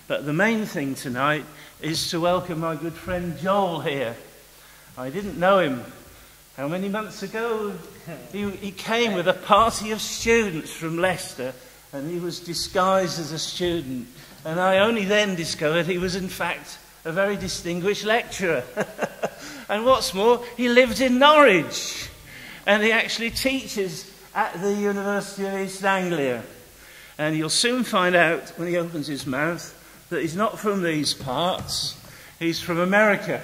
But the main thing tonight is to welcome my good friend Joel here. I didn't know him. How many months ago? He came with a party of students from Leicester, and he was disguised as a student. And I only then discovered he was in fact a very distinguished lecturer. And what's more, he lives in Norwich, and he actually teaches at the University of East Anglia. And you'll soon find out when he opens his mouth that he's not from these parts, he's from America.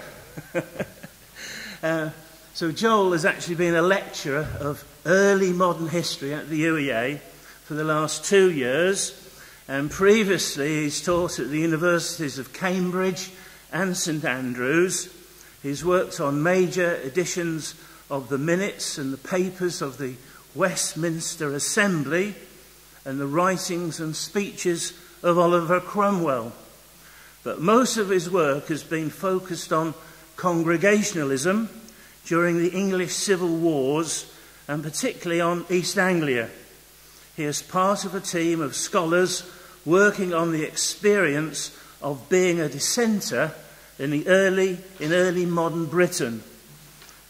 So Joel has actually been a lecturer of early modern history at the UEA for the last 2 years, and previously he's taught at the universities of Cambridge and St Andrews. He's worked on major editions of the minutes and the papers of the Westminster Assembly and the writings and speeches of Oliver Cromwell. But most of his work has been focused on Congregationalism during the English Civil Wars, and particularly on East Anglia. He is part of a team of scholars working on the experience of being a dissenter in early modern Britain.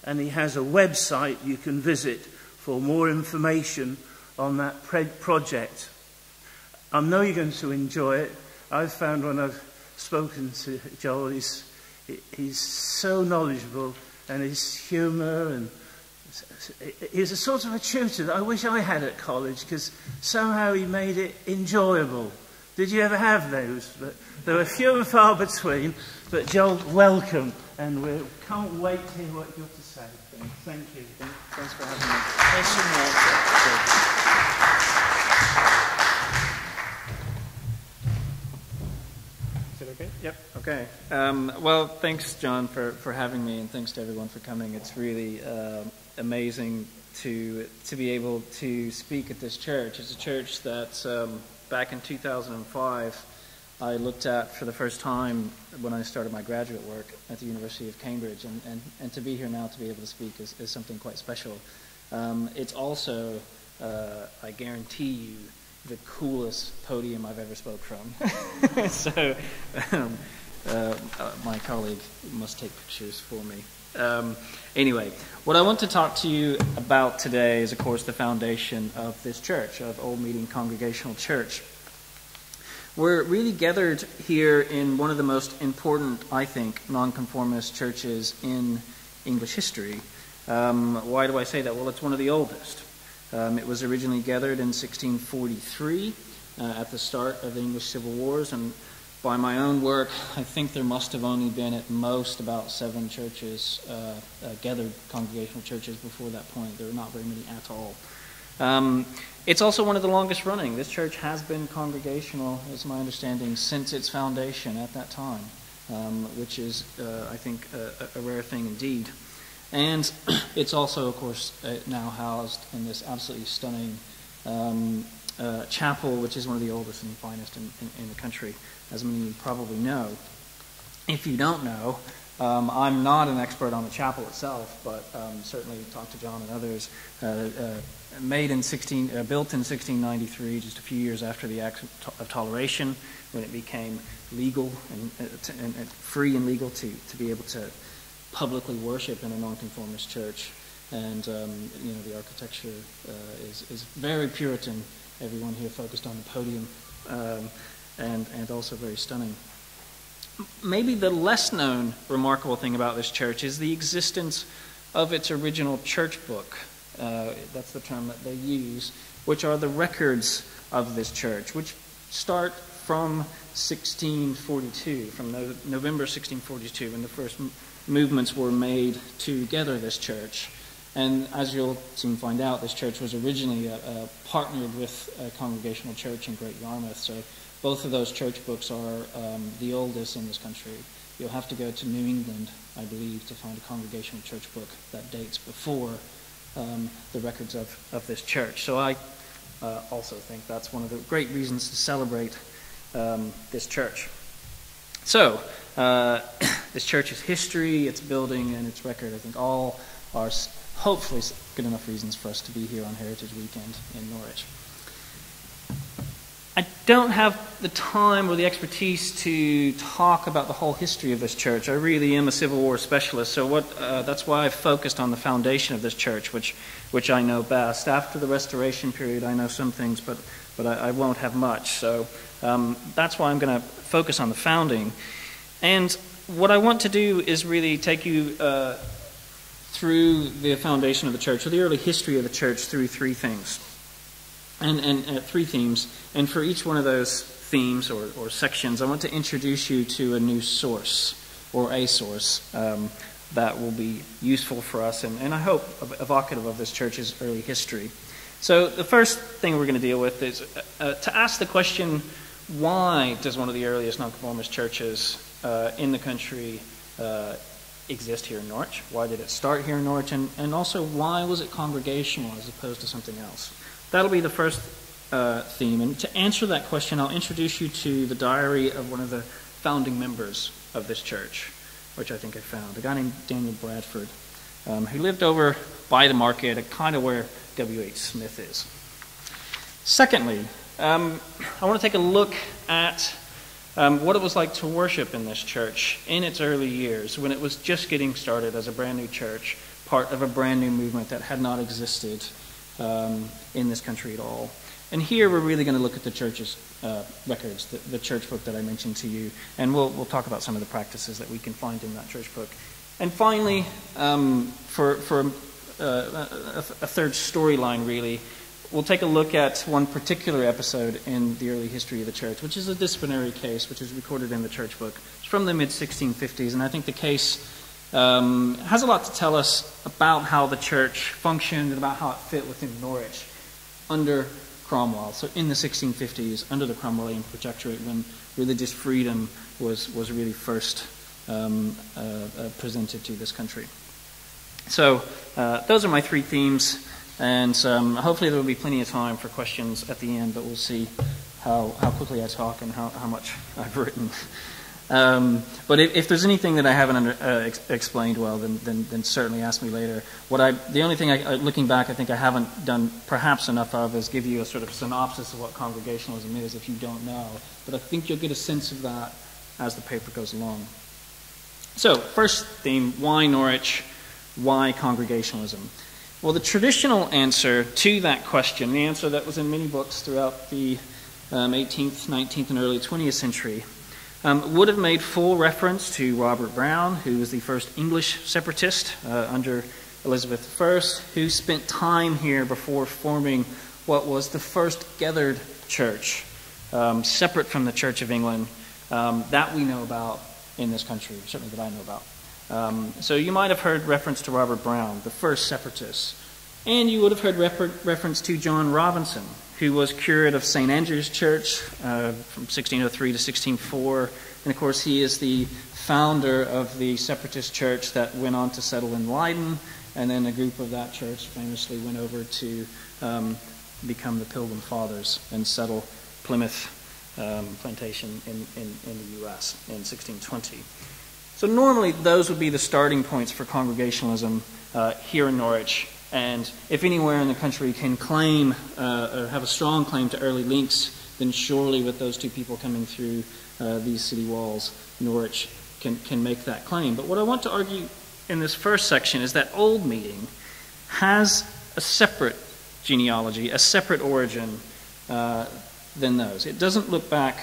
And he has a website you can visit for more information on that project. I know you're going to enjoy it. I've found when I've spoken to Joel, he's so knowledgeable, and his humour, and he's a sort of a tutor that I wish I had at college, because somehow he made it enjoyable. Did you ever have those? But there were few and far between. But Joel, welcome, and we can't wait to hear what you have to say. Thank you. Thanks for having me. Thanks so much. Is it okay? Yep. Okay. Well, thanks, John, for having me, and thanks to everyone for coming. It's really amazing to be able to speak at this church. It's a church that back in 2005 I looked at for the first time when I started my graduate work at the University of Cambridge, and to be here now to be able to speak is something quite special. It's also, I guarantee you, the coolest podium I've ever spoke from. So my colleague must take pictures for me. Anyway, what I want to talk to you about today is, of course, the foundation of this church, of Old Meeting Congregational Church. We're really gathered here in one of the most important, I think, nonconformist churches in English history. Why do I say that? Well, it's one of the oldest. It was originally gathered in 1643 at the start of the English Civil Wars, and by my own work, I think there must have only been at most about 7 churches, gathered congregational churches before that point. There were not very many at all. It's also one of the longest running. This church has been congregational, is my understanding, since its foundation at that time, which is, I think, a rare thing indeed. And it's also, of course, now housed in this absolutely stunning chapel, which is one of the oldest and finest in the country, as many of you probably know. If you don't know, I'm not an expert on the chapel itself, but certainly talked to John and others. Built in 1693, just a few years after the Act of Toleration, when it became legal and free and legal to be able to publicly worship in a nonconformist church. And the architecture is very Puritan. Everyone here focused on the podium, and also very stunning. Maybe the less known remarkable thing about this church is the existence of its original church book. That's the term that they use, which are the records of this church, which start from 1642, from November 1642, when the first movements were made to gather this church. And as you'll soon find out, this church was originally partnered with a Congregational church in Great Yarmouth, so both of those church books are the oldest in this country. You'll have to go to New England, I believe, to find a Congregational church book that dates before the records of this church. So I also think that's one of the great reasons to celebrate this church. So this church's history, its building, and its record, I think all are hopefully good enough reasons for us to be here on Heritage Weekend in Norwich. I don't have the time or the expertise to talk about the whole history of this church. I really am a Civil War specialist, so that's why I've focused on the foundation of this church, which I know best. After the Restoration period, I know some things, but I won't have much. So that's why I'm going to focus on the founding. And what I want to do is really take you through the foundation of the church, or the early history of the church, through three things. And three themes, and for each one of those themes or sections, I want to introduce you to a new source, or a source, that will be useful for us, and I hope evocative of this church's early history. So the first thing we're going to deal with is to ask the question, why does one of the earliest nonconformist churches in the country exist here in Norwich? Why did it start here in Norwich? And also, why was it congregational as opposed to something else? That'll be the first theme. And to answer that question, I'll introduce you to the diary of one of the founding members of this church, which I think I found, a guy named Daniel Bradford, who lived over by the market, kind of where W.H. Smith is. Secondly, I want to take a look at what it was like to worship in this church in its early years, when it was just getting started as a brand new church, part of a brand new movement that had not existed in this country at all. And here we're really going to look at the church's records, the church book that I mentioned to you, and we'll talk about some of the practices that we can find in that church book. And finally, for a third storyline, really, we'll take a look at one particular episode in the early history of the church, which is a disciplinary case, which is recorded in the church book. It's from the mid-1650s, and I think the case has a lot to tell us about how the church functioned and about how it fit within Norwich under Cromwell. So in the 1650s, under the Cromwellian Protectorate, when religious freedom was really first presented to this country. So those are my three themes, and hopefully there will be plenty of time for questions at the end, but we'll see how quickly I talk and how much I've written. But if there's anything that I haven't explained well, then certainly ask me later. The only thing, looking back, I think I haven't done perhaps enough of is give you a sort of synopsis of what Congregationalism is if you don't know. But I think you'll get a sense of that as the paper goes along. So, first theme, why Norwich? Why Congregationalism? Well, the traditional answer to that question, the answer that was in many books throughout the 18th, 19th, and early 20th century, would have made full reference to Robert Brown, who was the first English separatist under Elizabeth I, who spent time here before forming what was the first gathered church, separate from the Church of England, that we know about in this country, certainly that I know about. So you might have heard reference to Robert Brown, the first separatist, and you would have heard reference to John Robinson, who was curate of St. Andrew's Church from 1603 to 1604. And of course, he is the founder of the separatist church that went on to settle in Leiden, and then a group of that church famously went over to become the Pilgrim Fathers and settle Plymouth Plantation in the U.S. in 1620. So normally, those would be the starting points for Congregationalism here in Norwich. And if anywhere in the country can claim or have a strong claim to early links, then surely with those two people coming through these city walls, Norwich can make that claim. But what I want to argue in this first section is that Old Meeting has a separate genealogy, a separate origin than those. It doesn't look back,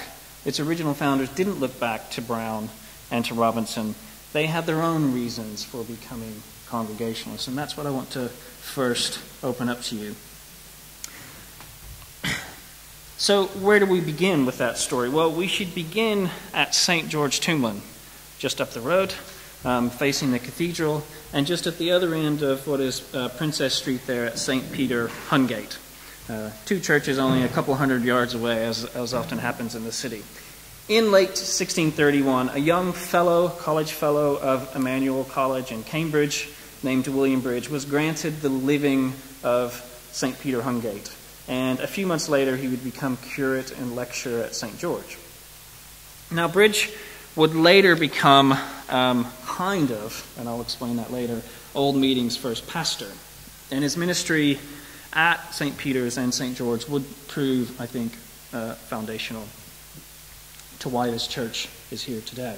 its original founders didn't look back to Brown and to Robinson. They had their own reasons for becoming Congregationalists, and that's what I want to first open up to you. So where do we begin with that story? Well, we should begin at St. George Tombland, just up the road, facing the cathedral, and just at the other end of what is Princess Street there at St. Peter Hungate. Two churches only a couple hundred yards away, as often happens in the city. In late 1631, a young college fellow of Emmanuel College in Cambridge, named William Bridge, was granted the living of St. Peter Hungate. And a few months later, he would become curate and lecturer at St. George. Now, Bridge would later become and I'll explain that later, Old Meeting's first pastor. And his ministry at St. Peter's and St. George would prove, I think, foundational to why this church is here today.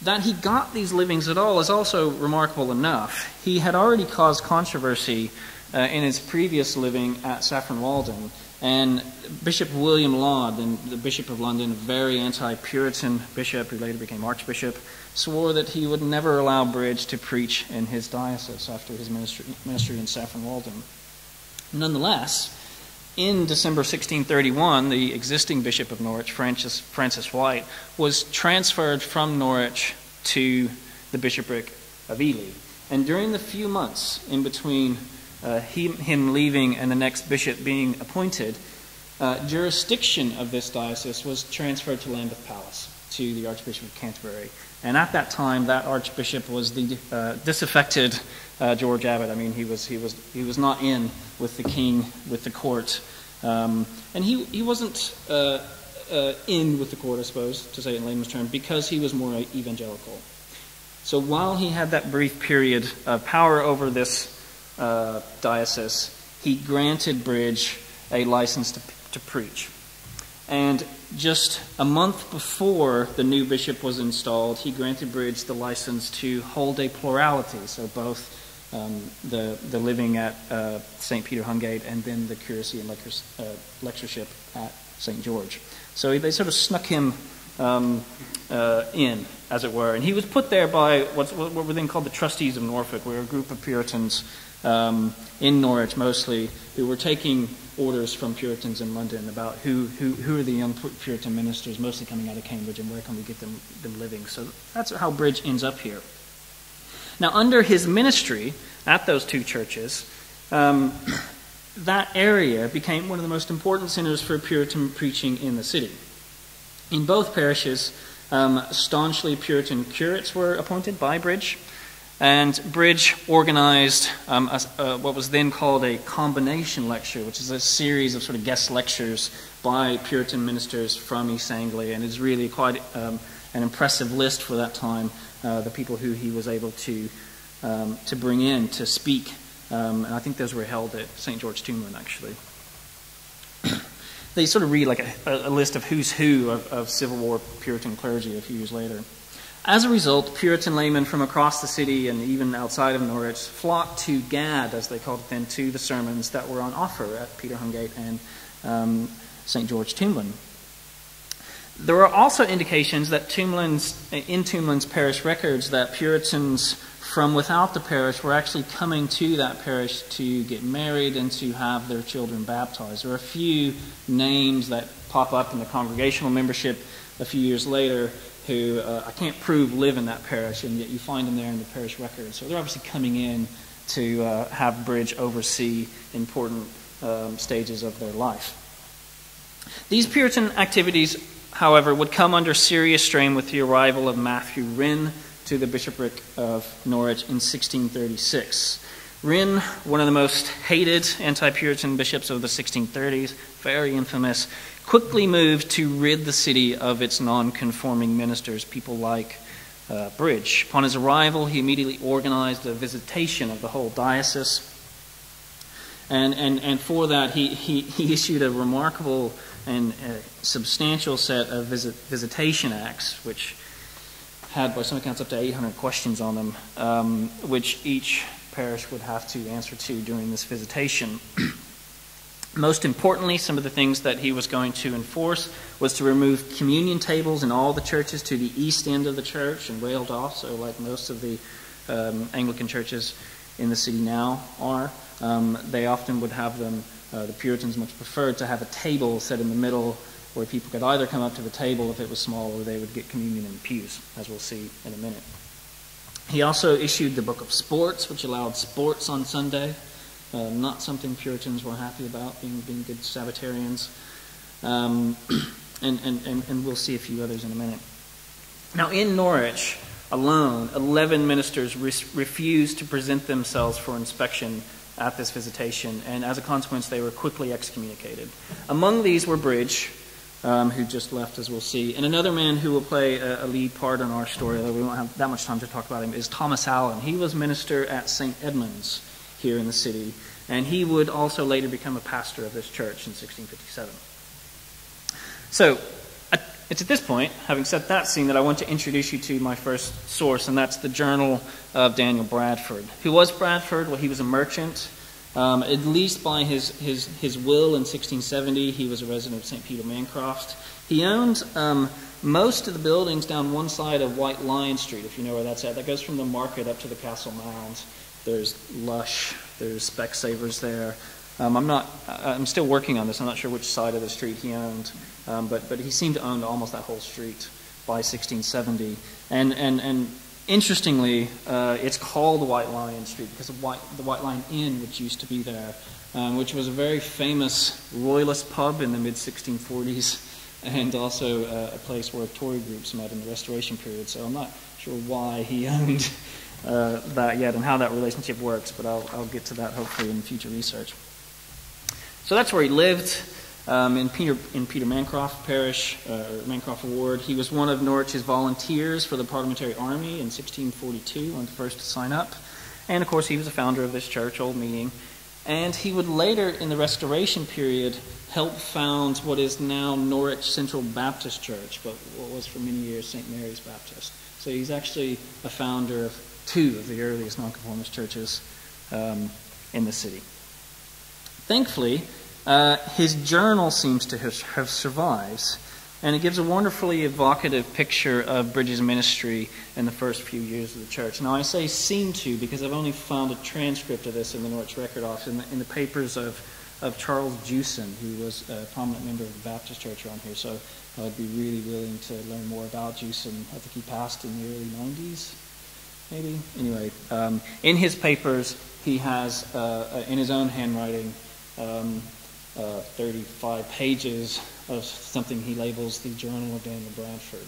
That he got these livings at all is also remarkable enough. He had already caused controversy in his previous living at Saffron Walden, and Bishop William Laud, the Bishop of London, a very anti-Puritan bishop who later became Archbishop, swore that he would never allow Bridge to preach in his diocese after his ministry in Saffron Walden. Nonetheless, in December 1631, the existing Bishop of Norwich, Francis White, was transferred from Norwich to the bishopric of Ely. And during the few months in between him leaving and the next bishop being appointed, jurisdiction of this diocese was transferred to Lambeth Palace, to the Archbishop of Canterbury. And at that time, that archbishop was the disaffected George Abbot. I mean, he was not in with the king, with the court, and he wasn't in with the court, I suppose, to say it in layman's terms, because he was more evangelical. So while he had that brief period of power over this diocese, he granted Bridge a license to preach. And just a month before the new bishop was installed, he granted Bridge the license to hold a plurality, so both the living at St. Peter Hungate and then the curacy and lectureship at St. George. So they sort of snuck him in, as it were. And he was put there by what were then called the Trustees of Norfolk, were a group of Puritans in Norwich mostly, who were taking orders from Puritans in London about who are the young Puritan ministers mostly coming out of Cambridge and where can we get them living. So that's how Bridge ends up here. Now, under his ministry at those two churches, that area became one of the most important centers for Puritan preaching in the city. In both parishes, staunchly Puritan curates were appointed by Bridge, and Bridge organized what was then called a combination lecture, which is a series of sort of guest lectures by Puritan ministers from East Anglia, and is really quite an impressive list for that time, the people who he was able to bring in to speak. And I think those were held at St. George Tombland, actually. They sort of read like a list of who's who of Civil War Puritan clergy a few years later. As a result, Puritan laymen from across the city and even outside of Norwich flocked to Gad, as they called it then, to the sermons that were on offer at Peter Hungate and St. George Tombland. There are also indications that in Tombland's parish records that Puritans from without the parish were actually coming to that parish to get married and to have their children baptized. There are a few names that pop up in the Congregational membership a few years later who I can't prove live in that parish, and yet you find them there in the parish records. So they're obviously coming in to have Bridge oversee important stages of their life. These Puritan activities, however, would come under serious strain with the arrival of Matthew Rynn to the bishopric of Norwich in 1636. Rynn, one of the most hated anti-Puritan bishops of the 1630s, very infamous, quickly moved to rid the city of its non-conforming ministers, people like Bridge. Upon his arrival, he immediately organized a visitation of the whole diocese, and for that he issued a remarkable and substantial set of visitation acts, which had, by some accounts, up to 800 questions on them, which each parish would have to answer to during this visitation. Most importantly, some of the things that he was going to enforce was to remove communion tables in all the churches to the east end of the church and railed off, so like most of the Anglican churches in the city now are. They often would have them, the Puritans much preferred to have a table set in the middle where people could either come up to the table if it was small, or they would get communion in the pews, as we'll see in a minute. He also issued the Book of Sports, which allowed sports on Sunday. Not something Puritans were happy about, being good Sabbatarians. And we'll see a few others in a minute. Now, in Norwich alone, 11 ministers refused to present themselves for inspection at this visitation, and as a consequence, they were quickly excommunicated. Among these were Bridge, who just left, as we'll see. And another man who will play a lead part in our story, although we won't have that much time to talk about him, is Thomas Allen. He was minister at St. Edmund's here in the city, and he would also later become a pastor of this church in 1657. So, it's at this point, having set that scene, that I want to introduce you to my first source, and that's the Journal of Daniel Bradford. Who was Bradford? Well, he was a merchant. At least by his will in 1670, he was a resident of St. Peter Mancroft. He owned most of the buildings down one side of White Lion Street, if you know where that's at. That goes from the market up to the Castle Mound. There's Lush, there's Specsavers there. I'm still working on this. I'm not sure which side of the street he owned, but he seemed to own almost that whole street by 1670. And interestingly, it's called White Lion Street because of the White Lion Inn, which used to be there, which was a very famous royalist pub in the mid-1640s, and also a place where Tory groups met in the Restoration period. So I'm not sure why he owned that yet and how that relationship works, but I'll get to that hopefully in future research. So that's where he lived, in Peter Mancroft Parish, or Mancroft Ward. He was one of Norwich's volunteers for the Parliamentary Army in 1642, one of the first to sign up. And of course he was a founder of this church, Old Meeting. And he would later, in the Restoration period, help found what is now Norwich Central Baptist Church, but what was for many years St. Mary's Baptist. So he's actually a founder of two of the earliest nonconformist churches in the city. Thankfully, his journal seems to have survived, and it gives a wonderfully evocative picture of Bridges' ministry in the first few years of the church. Now, I say seem to because I've only found a transcript of this in the Norwich Record Office, in the papers of Charles Jewson, who was a prominent member of the Baptist church around here, so I'd be really willing to learn more about Jewson. I think he passed in the early 90s, maybe? Anyway, in his papers, he has, in his own handwriting, 35 pages of something he labels the Journal of Daniel Bradford.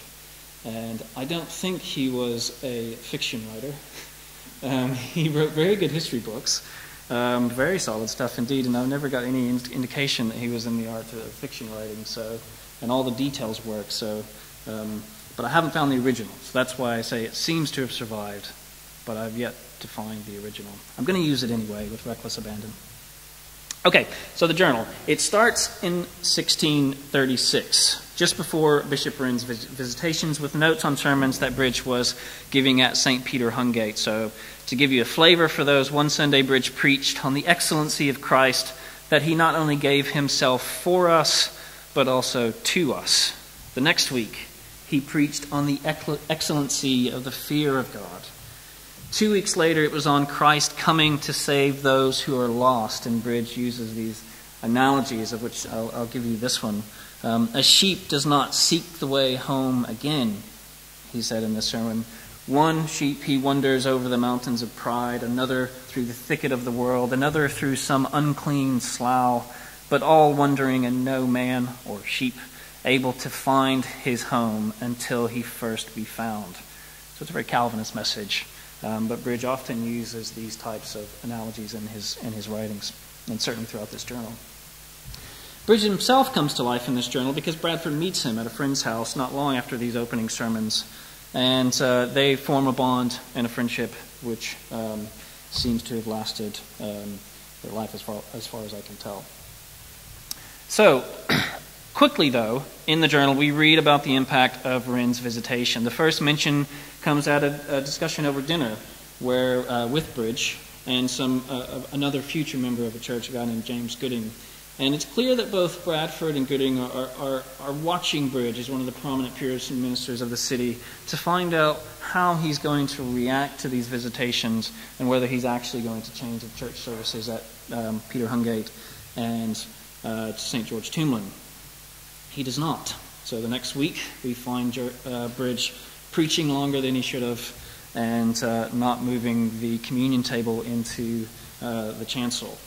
And I don't think he was a fiction writer. He wrote very good history books, very solid stuff indeed, and I've never got any indication that he was in the art of fiction writing, so, and all the details work, so, but I haven't found the original, so that's why I say it seems to have survived, but I've yet to find the original. I'm going to use it anyway with reckless abandon. Okay, so the journal. It starts in 1636, just before Bishop Ryn's visitations, with notes on sermons that Bridge was giving at St. Peter Hungate. So to give you a flavor for those, one Sunday Bridge preached on the excellency of Christ, that he not only gave himself for us, but also to us. The next week, he preached on the excellency of the fear of God. 2 weeks later, it was on Christ coming to save those who are lost, and Bridge uses these analogies, of which I'll give you this one. A sheep does not seek the way home again, he said in this sermon. One sheep he wanders over the mountains of pride, another through the thicket of the world, another through some unclean slough, but all wandering and no man or sheep able to find his home until he first be found. So it's a very Calvinist message. But Bridge often uses these types of analogies in his writings, and certainly throughout this journal. Bridge himself comes to life in this journal because Bradford meets him at a friend's house not long after these opening sermons, and they form a bond and a friendship which seems to have lasted their life as far as I can tell. So, quickly though, in the journal we read about the impact of Ryn's visitation. The first mention comes out of a discussion over dinner where with Bridge and another future member of the church, a guy named James Gooding. And it's clear that both Bradford and Gooding are watching Bridge as one of the prominent Puritan ministers of the city to find out how he's going to react to these visitations and whether he's actually going to change the church services at Peter Hungate and St. George Tombland. He does not. So the next week we find Bridge preaching longer than he should have and not moving the communion table into the chancel.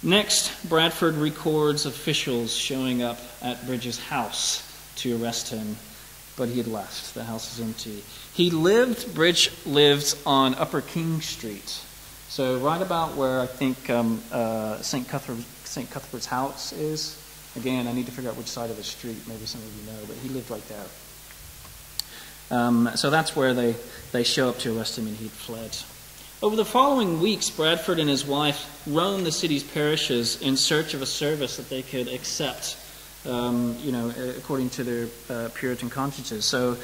Next, Bradford records officials showing up at Bridges' house to arrest him, but he had left. The house is empty. Bridge lived on Upper King Street, so right about where I think St. Cuthbert's house is. Again, I need to figure out which side of the street. Maybe some of you know, but he lived right there. So that's where they show up to arrest him, and he'd fled. Over the following weeks, Bradford and his wife roamed the city's parishes in search of a service that they could accept according to their Puritan consciences. So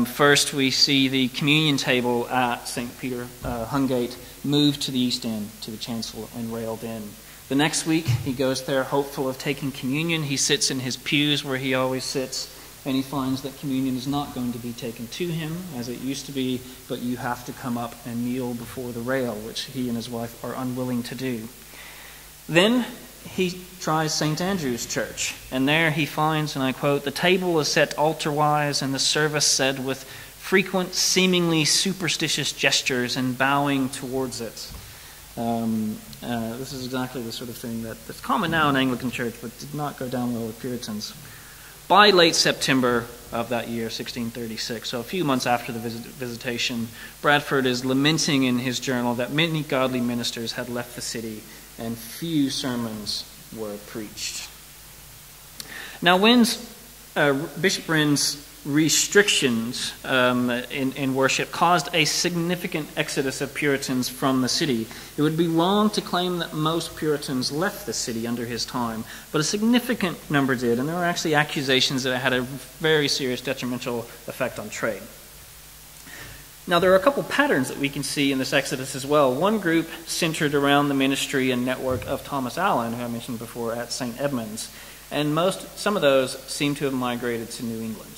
first we see the communion table at St. Peter Hungate moved to the east end, to the chancel, and railed in. The next week he goes there hopeful of taking communion. He sits in his pews where he always sits, and he finds that communion is not going to be taken to him as it used to be, but you have to come up and kneel before the rail, which he and his wife are unwilling to do. Then he tries St. Andrew's Church, and there he finds, and I quote, "The table is set altar-wise, and the service said with frequent, seemingly superstitious gestures and bowing towards it." This is exactly the sort of thing that's common now in Anglican Church, but did not go down well with Puritans. By late September of that year, 1636, so a few months after the visitation, Bradford is lamenting in his journal that many godly ministers had left the city and few sermons were preached. Now, when Bishop Wren's restrictions in worship caused a significant exodus of Puritans from the city, it would be wrong to claim that most Puritans left the city under his time, but a significant number did, and there were actually accusations that it had a very serious detrimental effect on trade. Now, there are a couple patterns that we can see in this exodus as well. One group centered around the ministry and network of Thomas Allen, who I mentioned before, at St. Edmunds, and some of those seem to have migrated to New England.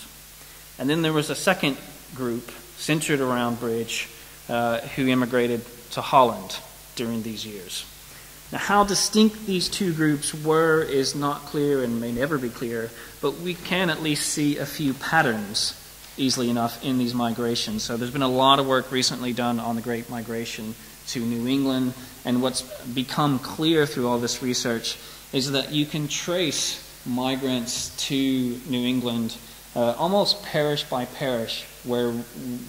And then there was a second group centered around Bridge who immigrated to Holland during these years. Now, how distinct these two groups were is not clear and may never be clear, but we can at least see a few patterns easily enough in these migrations. So there's been a lot of work recently done on the Great Migration to New England, and what's become clear through all this research is that you can trace migrants to New England almost parish by parish where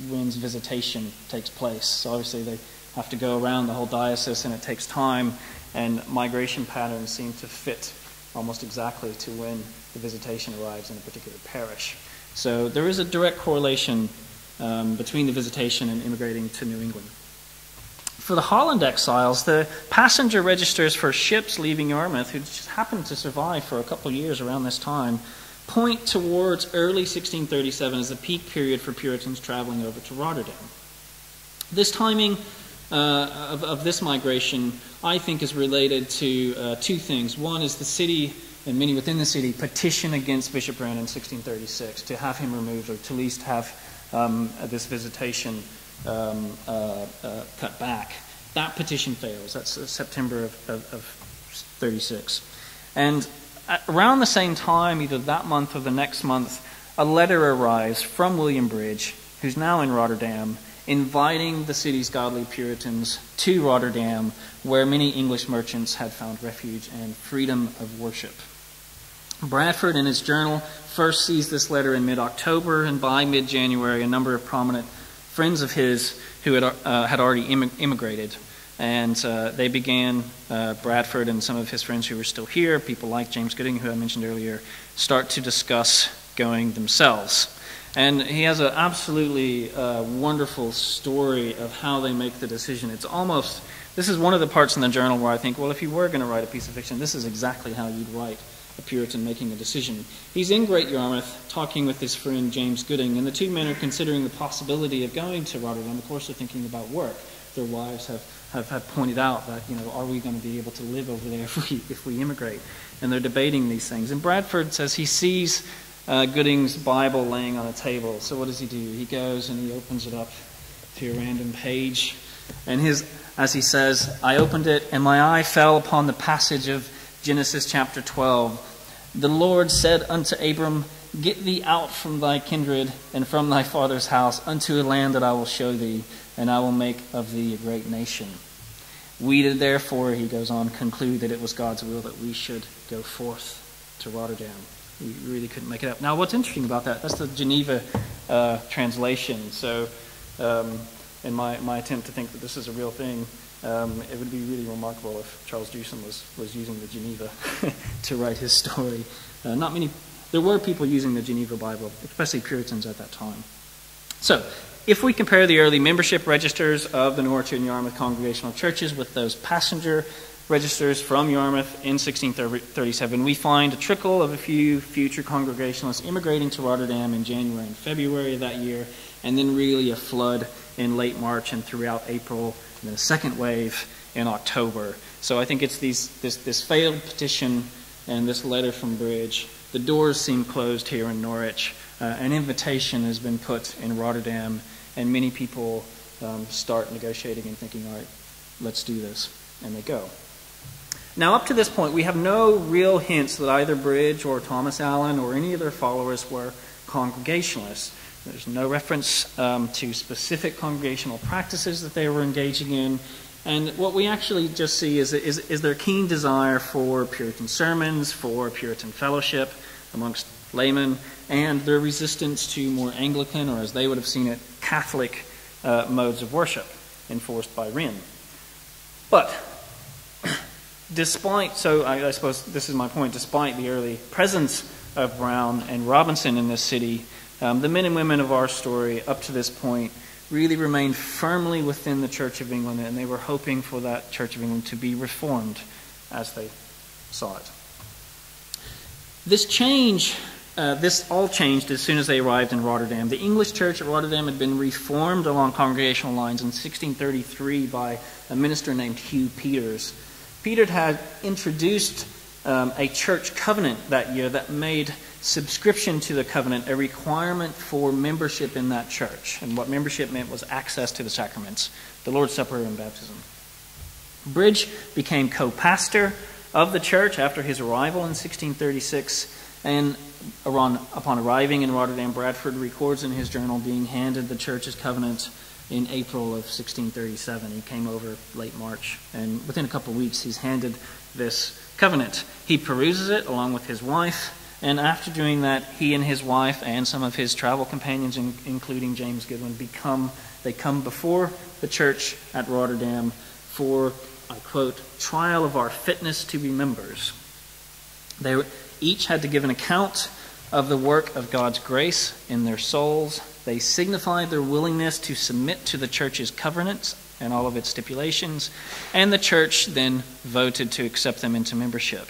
Wren's visitation takes place. So obviously they have to go around the whole diocese and it takes time, and migration patterns seem to fit almost exactly to when the visitation arrives in a particular parish. So there is a direct correlation between the visitation and immigrating to New England. For the Holland exiles, the passenger registers for ships leaving Yarmouth, who just happened to survive for a couple of years around this time, point towards early 1637 as the peak period for Puritans traveling over to Rotterdam. This timing of this migration, I think, is related to two things. One is the city, and many within the city, petition against Bishop Wren in 1636 to have him removed, or to at least have this visitation cut back. That petition fails. That's September of 36. And around the same time, either that month or the next month, a letter arrives from William Bridge, who's now in Rotterdam, inviting the city's godly Puritans to Rotterdam, where many English merchants had found refuge and freedom of worship. Bradford, in his journal, first sees this letter in mid-October, and by mid-January, a number of prominent friends of his who had already immigrated, and they began, Bradford and some of his friends who were still here, people like James Gooding, who I mentioned earlier, start to discuss going themselves. And he has an absolutely wonderful story of how they make the decision. It's almost, this is one of the parts in the journal where I think, well, if you were going to write a piece of fiction, this is exactly how you'd write a Puritan making a decision. He's in Great Yarmouth talking with his friend James Gooding, and the two men are considering the possibility of going to Rotterdam. Of course, they're thinking about work. Their wives have pointed out that, are we going to be able to live over there if we immigrate? And they're debating these things. And Bradford says he sees Gooding's Bible laying on a table. So what does he do? He goes and he opens it up to a random page. And as he says, I opened it and my eye fell upon the passage of Genesis chapter 12. The Lord said unto Abram, Get thee out from thy kindred and from thy father's house unto a land that I will show thee, and I will make of thee a great nation. We did therefore, he goes on, conclude that it was God's will that we should go forth to Rotterdam. We really couldn't make it up. Now, what's interesting about that's the Geneva translation. So, in my attempt to think that this is a real thing, it would be really remarkable if Charles Jewson was using the Geneva to write his story. There were people using the Geneva Bible, especially Puritans at that time. So, if we compare the early membership registers of the Norwich and Yarmouth Congregational churches with those passenger registers from Yarmouth in 1637, we find a trickle of a few future Congregationalists immigrating to Rotterdam in January and February of that year, and then really a flood in late March and throughout April, and then a second wave in October. So I think it's this failed petition and this letter from Bridge. The doors seem closed here in Norwich. An invitation has been put in Rotterdam, and many people start negotiating and thinking, all right, let's do this, and they go. Now, up to this point, we have no real hints that either Bridge or Thomas Allen or any of their followers were Congregationalists. There's no reference to specific congregational practices that they were engaging in. And what we actually just see is their keen desire for Puritan sermons, for Puritan fellowship amongst laymen, and their resistance to more Anglican, or as they would have seen it, Catholic modes of worship enforced by Wren. But I suppose this is my point, despite the early presence of Brown and Robinson in this city, the men and women of our story up to this point really remained firmly within the Church of England, and they were hoping for that Church of England to be reformed as they saw it. This all changed as soon as they arrived in Rotterdam. The English church at Rotterdam had been reformed along congregational lines in 1633 by a minister named Hugh Peters. Peter had introduced a church covenant that year that made subscription to the covenant a requirement for membership in that church. And what membership meant was access to the sacraments, the Lord's Supper and baptism. Bridge became co-pastor of the church after his arrival in 1636, and upon arriving in Rotterdam, Bradford records in his journal being handed the church's covenant in April of 1637. He came over late March, and within a couple of weeks he's handed this covenant. He peruses it along with his wife, and after doing that, he and his wife and some of his travel companions, including James Goodwin, come before the church at Rotterdam for, I quote, trial of our fitness to be members. They each had to give an account of the work of God's grace in their souls. They signified their willingness to submit to the church's covenants and all of its stipulations, and the church then voted to accept them into membership.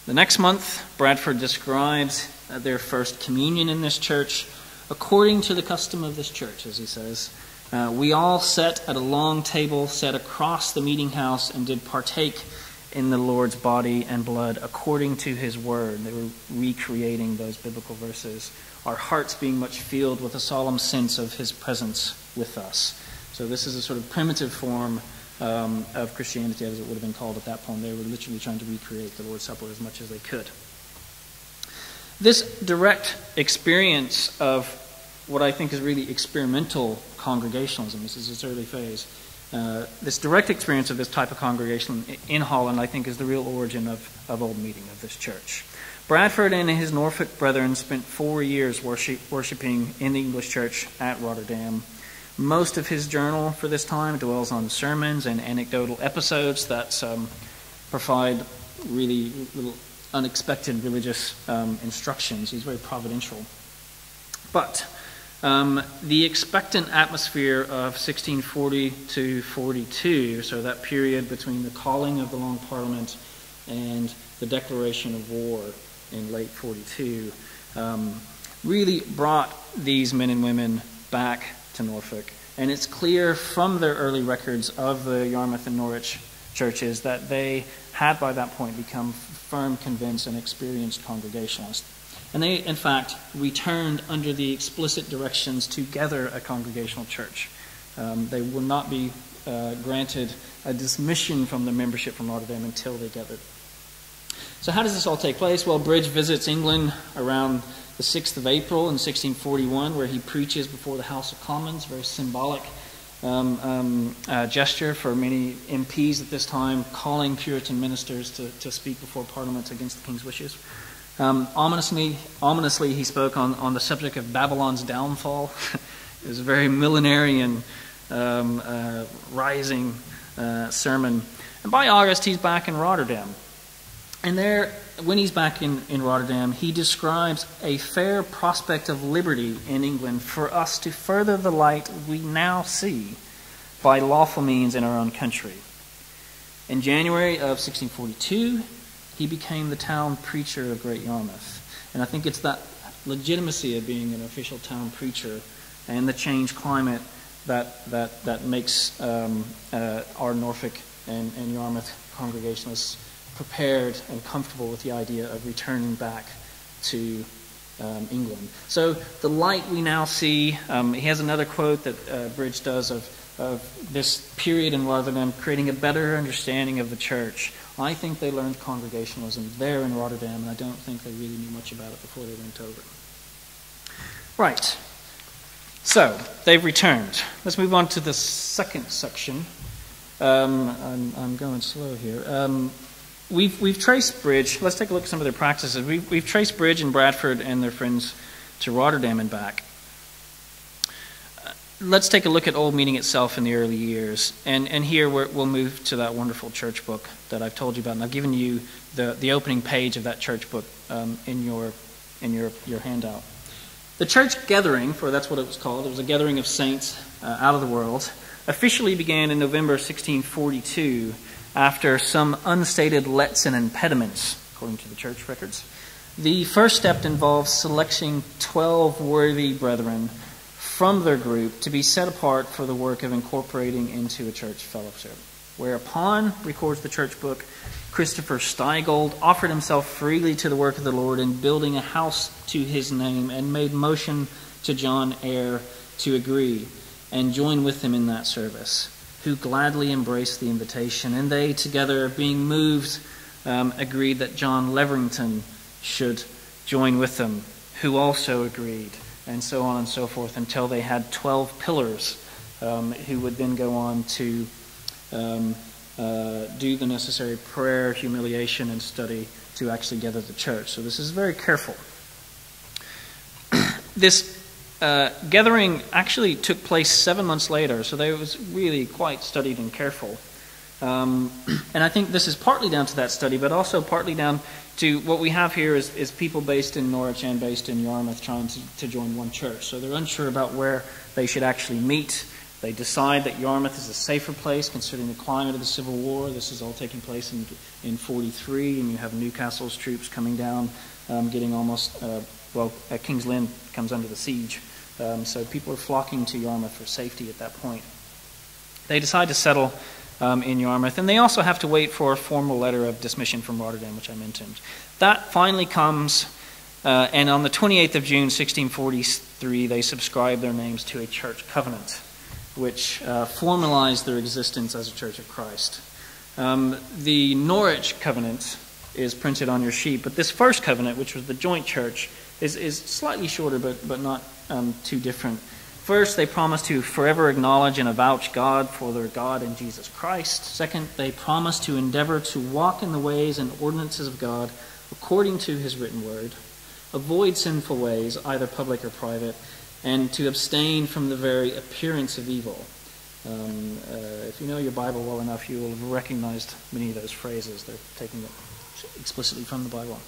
The next month, Bradford describes their first communion in this church according to the custom of this church, as he says. We all sat at a long table set across the meeting house and did partake in the Lord's body and blood according to his word. They were recreating those biblical verses, our hearts being much filled with a solemn sense of his presence with us. So this is a sort of primitive form of Christianity, as it would have been called at that point. They were literally trying to recreate the Lord's Supper as much as they could. This direct experience of what I think is really experimental Congregationalism, this is its early phase, this direct experience of this type of congregation in Holland, I think, is the real origin of Old Meeting, of this church. Bradford and his Norfolk brethren spent 4 years worshiping in the English church at Rotterdam. Most of his journal for this time dwells on sermons and anecdotal episodes that provide really little unexpected religious instructions. He's very providential. But the expectant atmosphere of 1640 to 42, so that period between the calling of the Long Parliament and the declaration of war in late 42, really brought these men and women back to Norfolk. And it's clear from their early records of the Yarmouth and Norwich churches that they had by that point become firm, convinced, and experienced Congregationalists. And they, in fact, returned under the explicit directions to gather a Congregational church. They will not be granted a dismission from the membership from Rotterdam until they gathered. So how does this all take place? Well, Bridge visits England around the 6th of April in 1641, where he preaches before the House of Commons, very symbolic gesture for many MPs at this time, calling Puritan ministers to speak before Parliament against the King's wishes. Ominously, he spoke on the subject of Babylon's downfall. It was a very millenarian, rising sermon. And by August, he's back in Rotterdam. And there, when he's back in Rotterdam, he describes a fair prospect of liberty in England for us to further the light we now see by lawful means in our own country. In January of 1642, he became the town preacher of Great Yarmouth. And I think it's that legitimacy of being an official town preacher and the changed climate that makes our Norfolk and Yarmouth Congregationalists prepared and comfortable with the idea of returning back to England. So the light we now see, he has another quote that Bridge does of this period in Rotterdam creating a better understanding of the church. I think they learned Congregationalism there in Rotterdam, and I don't think they really knew much about it before they went over. Right. So, they've returned. Let's move on to the second section. I'm going slow here. We've traced Bridge. Let's take a look at some of their practices. We've traced Bridge and Bradford and their friends to Rotterdam and back. Let's take a look at Old Meeting itself in the early years. And here we'll move to that wonderful church book that I've told you about. And I've given you the opening page of that church book in your handout. The church gathering, for that's what it was called, it was a gathering of saints out of the world, officially began in November 1642 after some unstated lets and impediments, according to the church records. The first step involves selecting 12 worthy brethren from their group to be set apart for the work of incorporating into a church fellowship. Whereupon, records the church book, Christopher Steigold offered himself freely to the work of the Lord in building a house to his name and made motion to John Eyre to agree and join with him in that service, who gladly embraced the invitation. And they, together, being moved, agreed that John Leverington should join with them, who also agreed, and so on and so forth, until they had 12 pillars who would then go on to do the necessary prayer, humiliation, and study to actually gather the church. So this is very careful. This gathering actually took place 7 months later, so it was really quite studied and careful. And I think this is partly down to that study, but also partly down to what we have here is people based in Norwich and based in Yarmouth trying to join one church. So they're unsure about where they should actually meet. They decide that Yarmouth is a safer place considering the climate of the Civil War. This is all taking place in 43, and you have Newcastle's troops coming down, getting almost, King's Lynn comes under the siege. So people are flocking to Yarmouth for safety at that point. They decide to settle in Yarmouth, and they also have to wait for a formal letter of dismission from Rotterdam, which I mentioned. That finally comes, and on the 28th of June, 1643, they subscribe their names to a church covenant, which formalized their existence as a Church of Christ. The Norwich covenant is printed on your sheet, but this first covenant, which was the joint church, is slightly shorter, but not too different. First, they promise to forever acknowledge and avouch God for their God in Jesus Christ. Second, they promise to endeavor to walk in the ways and ordinances of God according to his written word, avoid sinful ways, either public or private, and to abstain from the very appearance of evil. If you know your Bible well enough, you will have recognized many of those phrases. They're taking it explicitly from the Bible.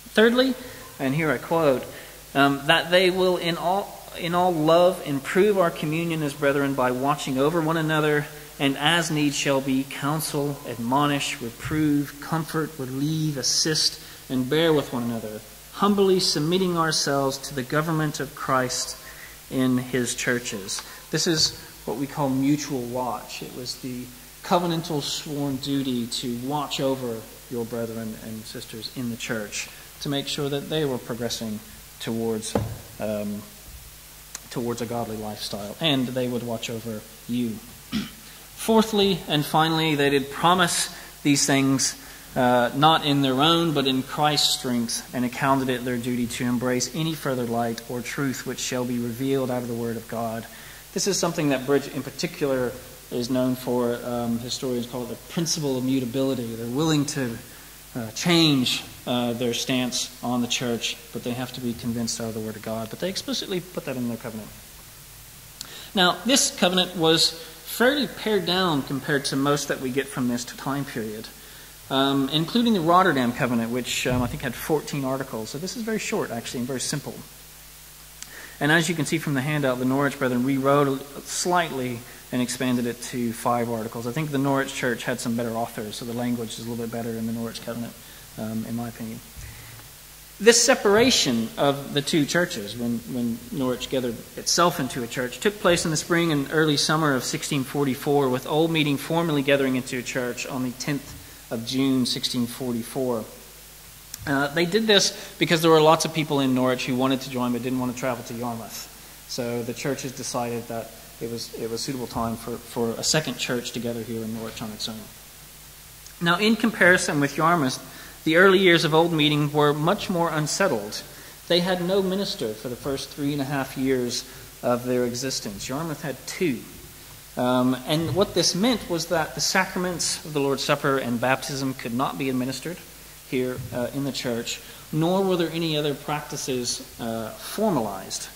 Thirdly, and here I quote, that they will in all love improve our communion as brethren by watching over one another, and as need shall be, counsel, admonish, reprove, comfort, relieve, assist, and bear with one another, humbly submitting ourselves to the government of Christ in his churches. This is what we call mutual watch. It was the covenantal sworn duty to watch over your brethren and sisters in the church to make sure that they were progressing towards a godly lifestyle, and they would watch over you. Fourthly and finally, they did promise these things not in their own, but in Christ's strength, and accounted it their duty to embrace any further light or truth which shall be revealed out of the Word of God. This is something that Bridge in particular is known for. Historians call it the principle of mutability. They're willing to change their stance on the church, but they have to be convinced out of the Word of God. But they explicitly put that in their covenant. Now, this covenant was fairly pared down compared to most that we get from this time period, including the Rotterdam covenant, which I think had 14 articles. So this is very short, actually, and very simple. And as you can see from the handout, the Norwich Brethren rewrote it slightly and expanded it to 5 articles. I think the Norwich Church had some better authors, so the language is a little bit better in the Norwich Covenant, in my opinion. This separation of the two churches, when Norwich gathered itself into a church, took place in the spring and early summer of 1644, with Old Meeting formally gathering into a church on the 10th of June, 1644. They did this because there were lots of people in Norwich who wanted to join but didn't want to travel to Yarmouth. So the churches decided that it was a suitable time for a second church to gather here in Norwich on its own. Now, in comparison with Yarmouth, the early years of Old Meeting were much more unsettled. They had no minister for the first 3.5 years of their existence. Yarmouth had 2. And what this meant was that the sacraments of the Lord's Supper and baptism could not be administered here in the church, nor were there any other practices formalized.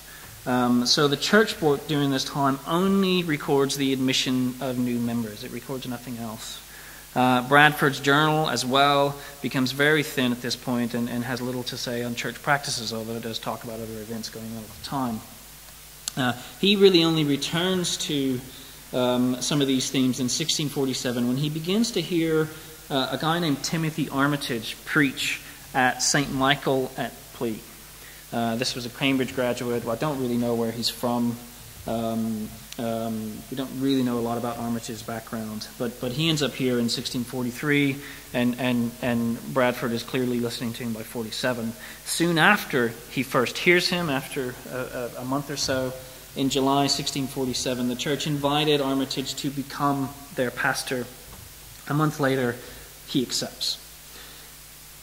So the church book during this time only records the admission of new members. It records nothing else. Bradford's journal as well becomes very thin at this point and has little to say on church practices, although it does talk about other events going on at the time. He really only returns to some of these themes in 1647 when he begins to hear a guy named Timothy Armitage preach at St. Michael at Plea. This was a Cambridge graduate. Well, I don't really know where he's from. We don't really know a lot about Armitage's background, but he ends up here in 1643, and Bradford is clearly listening to him by 47. Soon after he first hears him, after a month or so, in July 1647, the church invited Armitage to become their pastor. A month later, he accepts.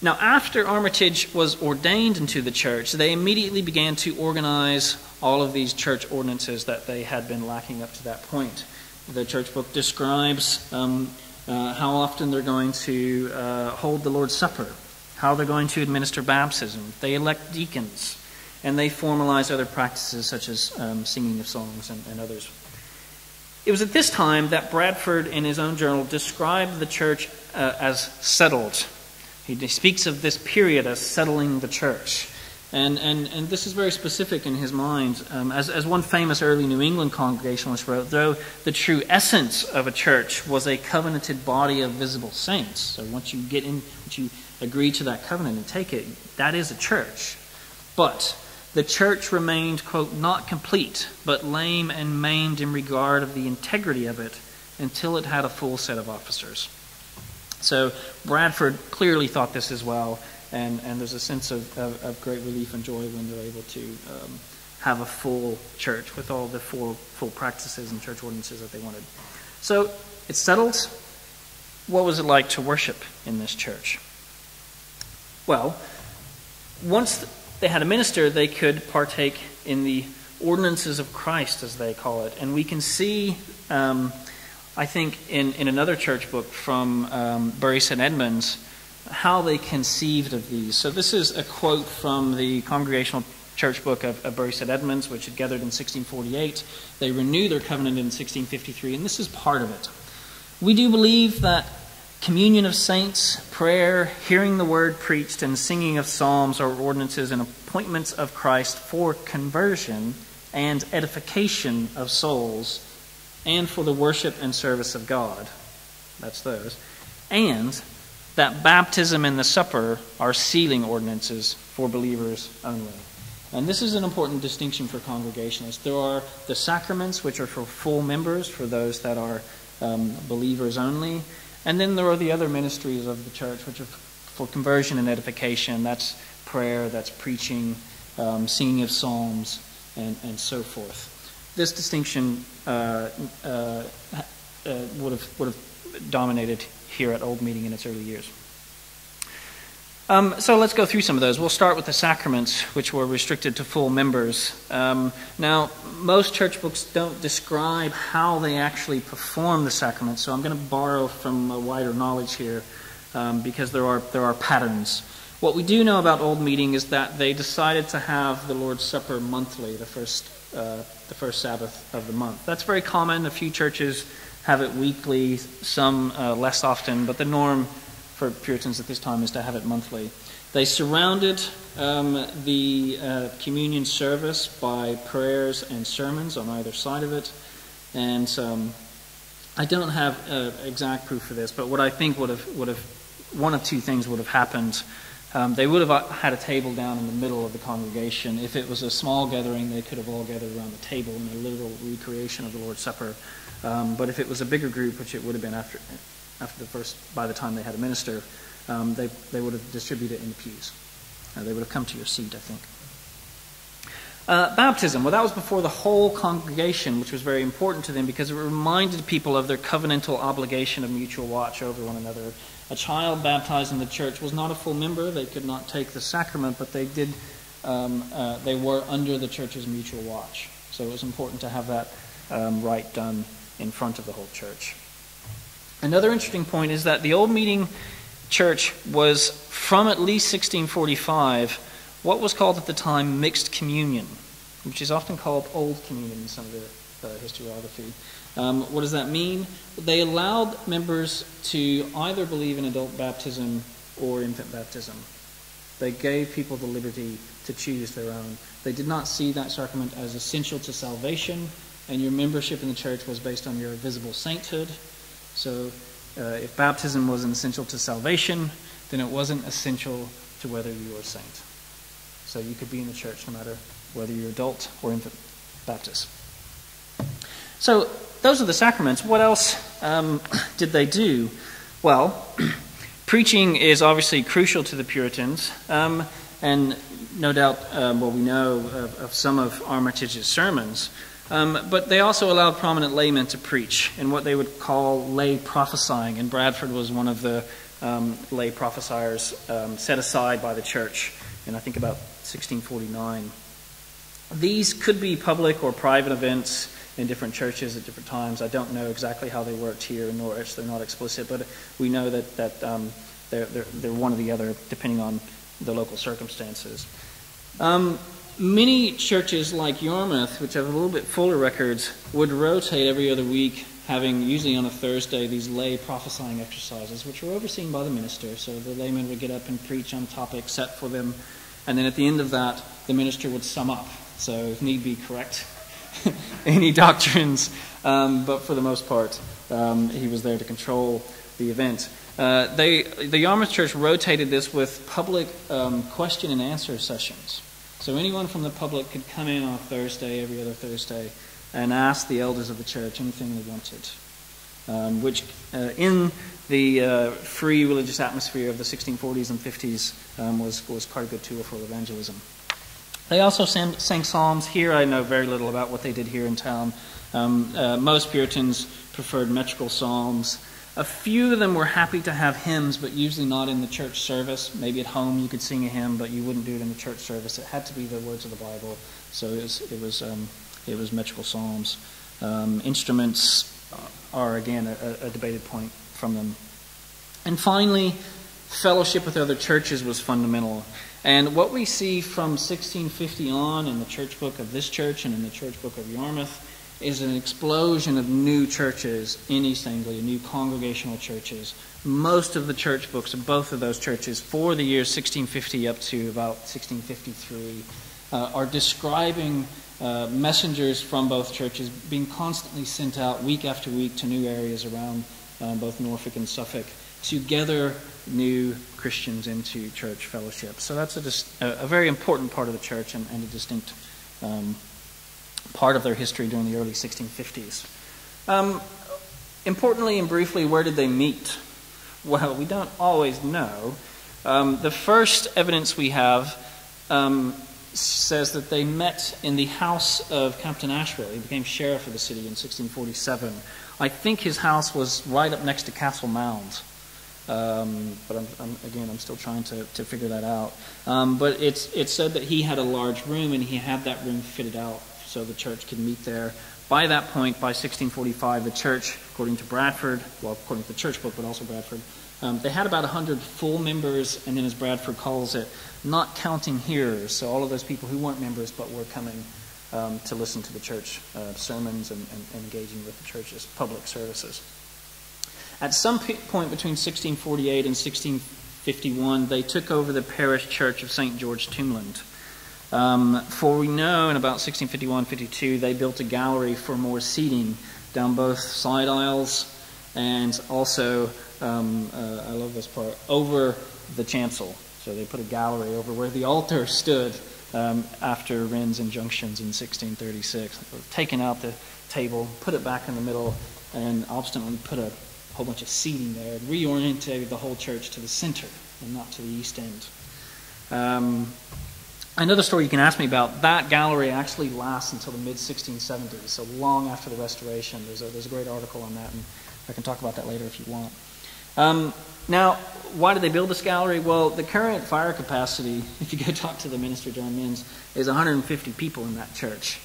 Now, after Armitage was ordained into the church, they immediately began to organize all of these church ordinances that they had been lacking up to that point. The church book describes how often they're going to hold the Lord's Supper, how they're going to administer baptism. They elect deacons, and they formalize other practices such as singing of songs and others. It was at this time that Bradford, in his own journal, described the church as settled. He speaks of this period as settling the church. And this is very specific in his mind. As one famous early New England Congregationalist wrote, though the true essence of a church was a covenanted body of visible saints. So once you agree to that covenant and take it, that is a church. But the church remained, quote, not complete, but lame and maimed in regard of the integrity of it until it had a full set of officers. So Bradford clearly thought this as well, and there's a sense of great relief and joy when they're able to have a full church with all the full practices and church ordinances that they wanted. So it's settled. What was it like to worship in this church? Well, once they had a minister, they could partake in the ordinances of Christ, as they call it. And we can see, I think, in another church book from Bury St. Edmunds, how they conceived of these. So this is a quote from the Congregational Church book of Bury St. Edmunds, which had gathered in 1648. They renewed their covenant in 1653, and this is part of it. We do believe that communion of saints, prayer, hearing the word preached, and singing of psalms are ordinances and appointments of Christ for conversion and edification of souls, and for the worship and service of God. That's those. And that baptism and the supper are sealing ordinances for believers only. And this is an important distinction for Congregationalists. There are the sacraments, which are for full members, for those that are believers only. And then there are the other ministries of the church, which are for conversion and edification. That's prayer, that's preaching, singing of psalms, and so forth. This distinction would have dominated here at Old Meeting in its early years. So let's go through some of those. We'll start with the sacraments, which were restricted to full members. Now, most church books don't describe how they actually perform the sacraments, so I'm going to borrow from a wider knowledge here because there are patterns. What we do know about Old Meeting is that they decided to have the Lord's Supper monthly, the first Sabbath of the month. That's very common. A few churches have it weekly, some less often, but the norm for Puritans at this time is to have it monthly. They surrounded the communion service by prayers and sermons on either side of it. And I don't have exact proof for this, but what I think would have one of two things would have happened. They would have had a table down in the middle of the congregation. If it was a small gathering, they could have all gathered around the table in a literal recreation of the Lord's Supper. But if it was a bigger group, which it would have been after by the time they had a minister, they would have distributed it in the pews. They would have come to your seat, I think. Baptism. Well, that was before the whole congregation, which was very important to them because it reminded people of their covenantal obligation of mutual watch over one another. A child baptized in the church was not a full member. They could not take the sacrament, but they did. They were under the church's mutual watch. So it was important to have that rite done in front of the whole church. Another interesting point is that the Old Meeting Church was, from at least 1645, what was called at the time mixed communion, which is often called Old Communion in some of the historiography. What does that mean? They allowed members to either believe in adult baptism or infant baptism. They gave people the liberty to choose their own. They did not see that sacrament as essential to salvation, and your membership in the church was based on your visible sainthood. So if baptism wasn't essential to salvation, then it wasn't essential to whether you were a saint. So you could be in the church no matter whether you're adult or infant Baptist. So those are the sacraments. What else did they do? Well, preaching is obviously crucial to the Puritans, and no doubt, we know of some of Armitage's sermons, but they also allowed prominent laymen to preach in what they would call lay prophesying, and Bradford was one of the lay prophesiers set aside by the church in, I think, about 1649. These could be public or private events in different churches at different times. I don't know exactly how they worked here in Norwich. They're not explicit, but we know that they're one or the other depending on the local circumstances. Many churches like Yarmouth, which have a little bit fuller records, would rotate every other week, having usually on a Thursday these lay prophesying exercises, which were overseen by the minister. So the layman would get up and preach on topics set for them, and then at the end of that, the minister would sum up. So if need be, correct any doctrines, but for the most part, he was there to control the event. The Yarmouth Church rotated this with public question and answer sessions. So anyone from the public could come in on a Thursday, every other Thursday, and ask the elders of the church anything they wanted, which in the free religious atmosphere of the 1640s and 50s was quite a good tool for evangelism. They also sang psalms. Here I know very little about what they did here in town. Most Puritans preferred metrical psalms. A few of them were happy to have hymns, but usually not in the church service. Maybe at home you could sing a hymn, but you wouldn't do it in the church service. It had to be the words of the Bible. So it was metrical psalms. Instruments are again a debated point from them. And finally, fellowship with other churches was fundamental. And what we see from 1650 on in the church book of this church and in the church book of Yarmouth is an explosion of new churches in East Anglia, new congregational churches. Most of the church books of both of those churches for the years 1650 up to about 1653 are describing messengers from both churches being constantly sent out week after week to new areas around both Norfolk and Suffolk to gather new Christians into church fellowship. So that's a very important part of the church and a distinct part of their history during the early 1650s. Importantly and briefly, where did they meet? Well, we don't always know. The first evidence we have says that they met in the house of Captain Ashwell. He became sheriff of the city in 1647. I think his house was right up next to Castle Mound. But I'm still trying to figure that out. But it's said that he had a large room and he had that room fitted out so the church could meet there. By that point, by 1645, the church, according to Bradford, well, according to the church book, but also Bradford, they had about 100 full members, and then as Bradford calls it, not counting hearers, so all of those people who weren't members but were coming to listen to the church sermons and engaging with the church's public services. At some point between 1648 and 1650, 1651, they took over the parish church of St. George Tombland. For we know in about 1651-52, they built a gallery for more seating down both side aisles and also, I love this part, over the chancel. So they put a gallery over where the altar stood after Wren's injunctions in 1636. They've taken out the table, put it back in the middle, and obstinately put a whole bunch of seating there, and reorientated the whole church to the center and not to the east end. Another story you can ask me about, that gallery actually lasts until the mid-1670s, so long after the Restoration. There's a great article on that, and I can talk about that later if you want. Now, why did they build this gallery? Well, the current fire capacity, if you go talk to the minister, John Minns, is 150 people in that church.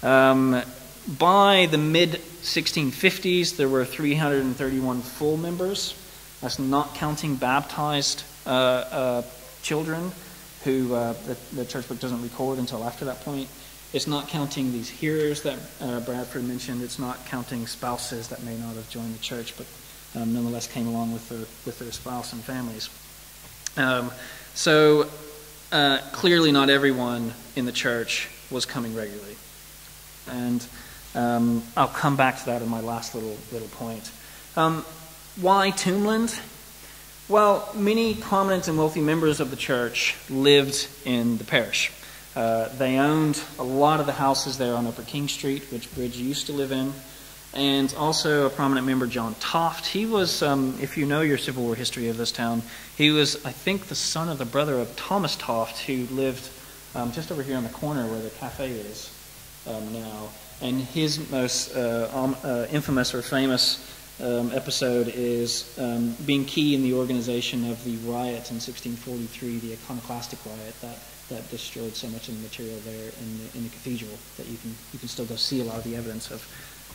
By the mid-1650s, there were 331 full members. That's not counting baptized children, who the church book doesn't record until after that point. It's not counting these hearers that Bradford mentioned. It's not counting spouses that may not have joined the church, but nonetheless came along with their spouse and families. So clearly not everyone in the church was coming regularly. And I'll come back to that in my last little point. Why Tombland? Well, many prominent and wealthy members of the church lived in the parish. They owned a lot of the houses there on Upper King Street, which Bridge used to live in. And also a prominent member, John Toft. He was, if you know your Civil War history of this town, he was, I think, the son of the brother of Thomas Toft, who lived just over here on the corner where the cafe is now. And his most infamous or famous episode is being key in the organization of the riot in 1643, the iconoclastic riot that destroyed so much of the material there in the cathedral that you can still go see a lot of the evidence of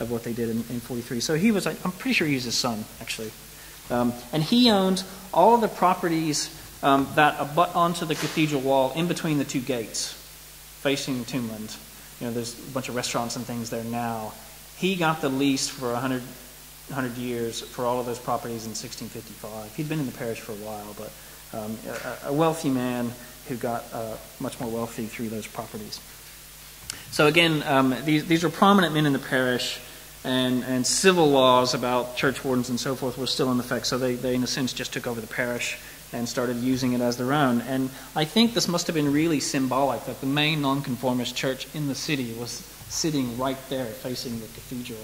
what they did in 43. So he was, I'm pretty sure he was his son, actually. And he owned all of the properties that abut onto the cathedral wall in between the two gates facing Tombland. You know, there's a bunch of restaurants and things there now. He got the lease for 100 years for all of those properties in 1655. He'd been in the parish for a while, but a wealthy man who got much more wealthy through those properties. So again, these are prominent men in the parish, and civil laws about church wardens and so forth were still in effect. So they in a sense just took over the parish and started using it as their own. And I think this must have been really symbolic that the main nonconformist church in the city was sitting right there facing the cathedral.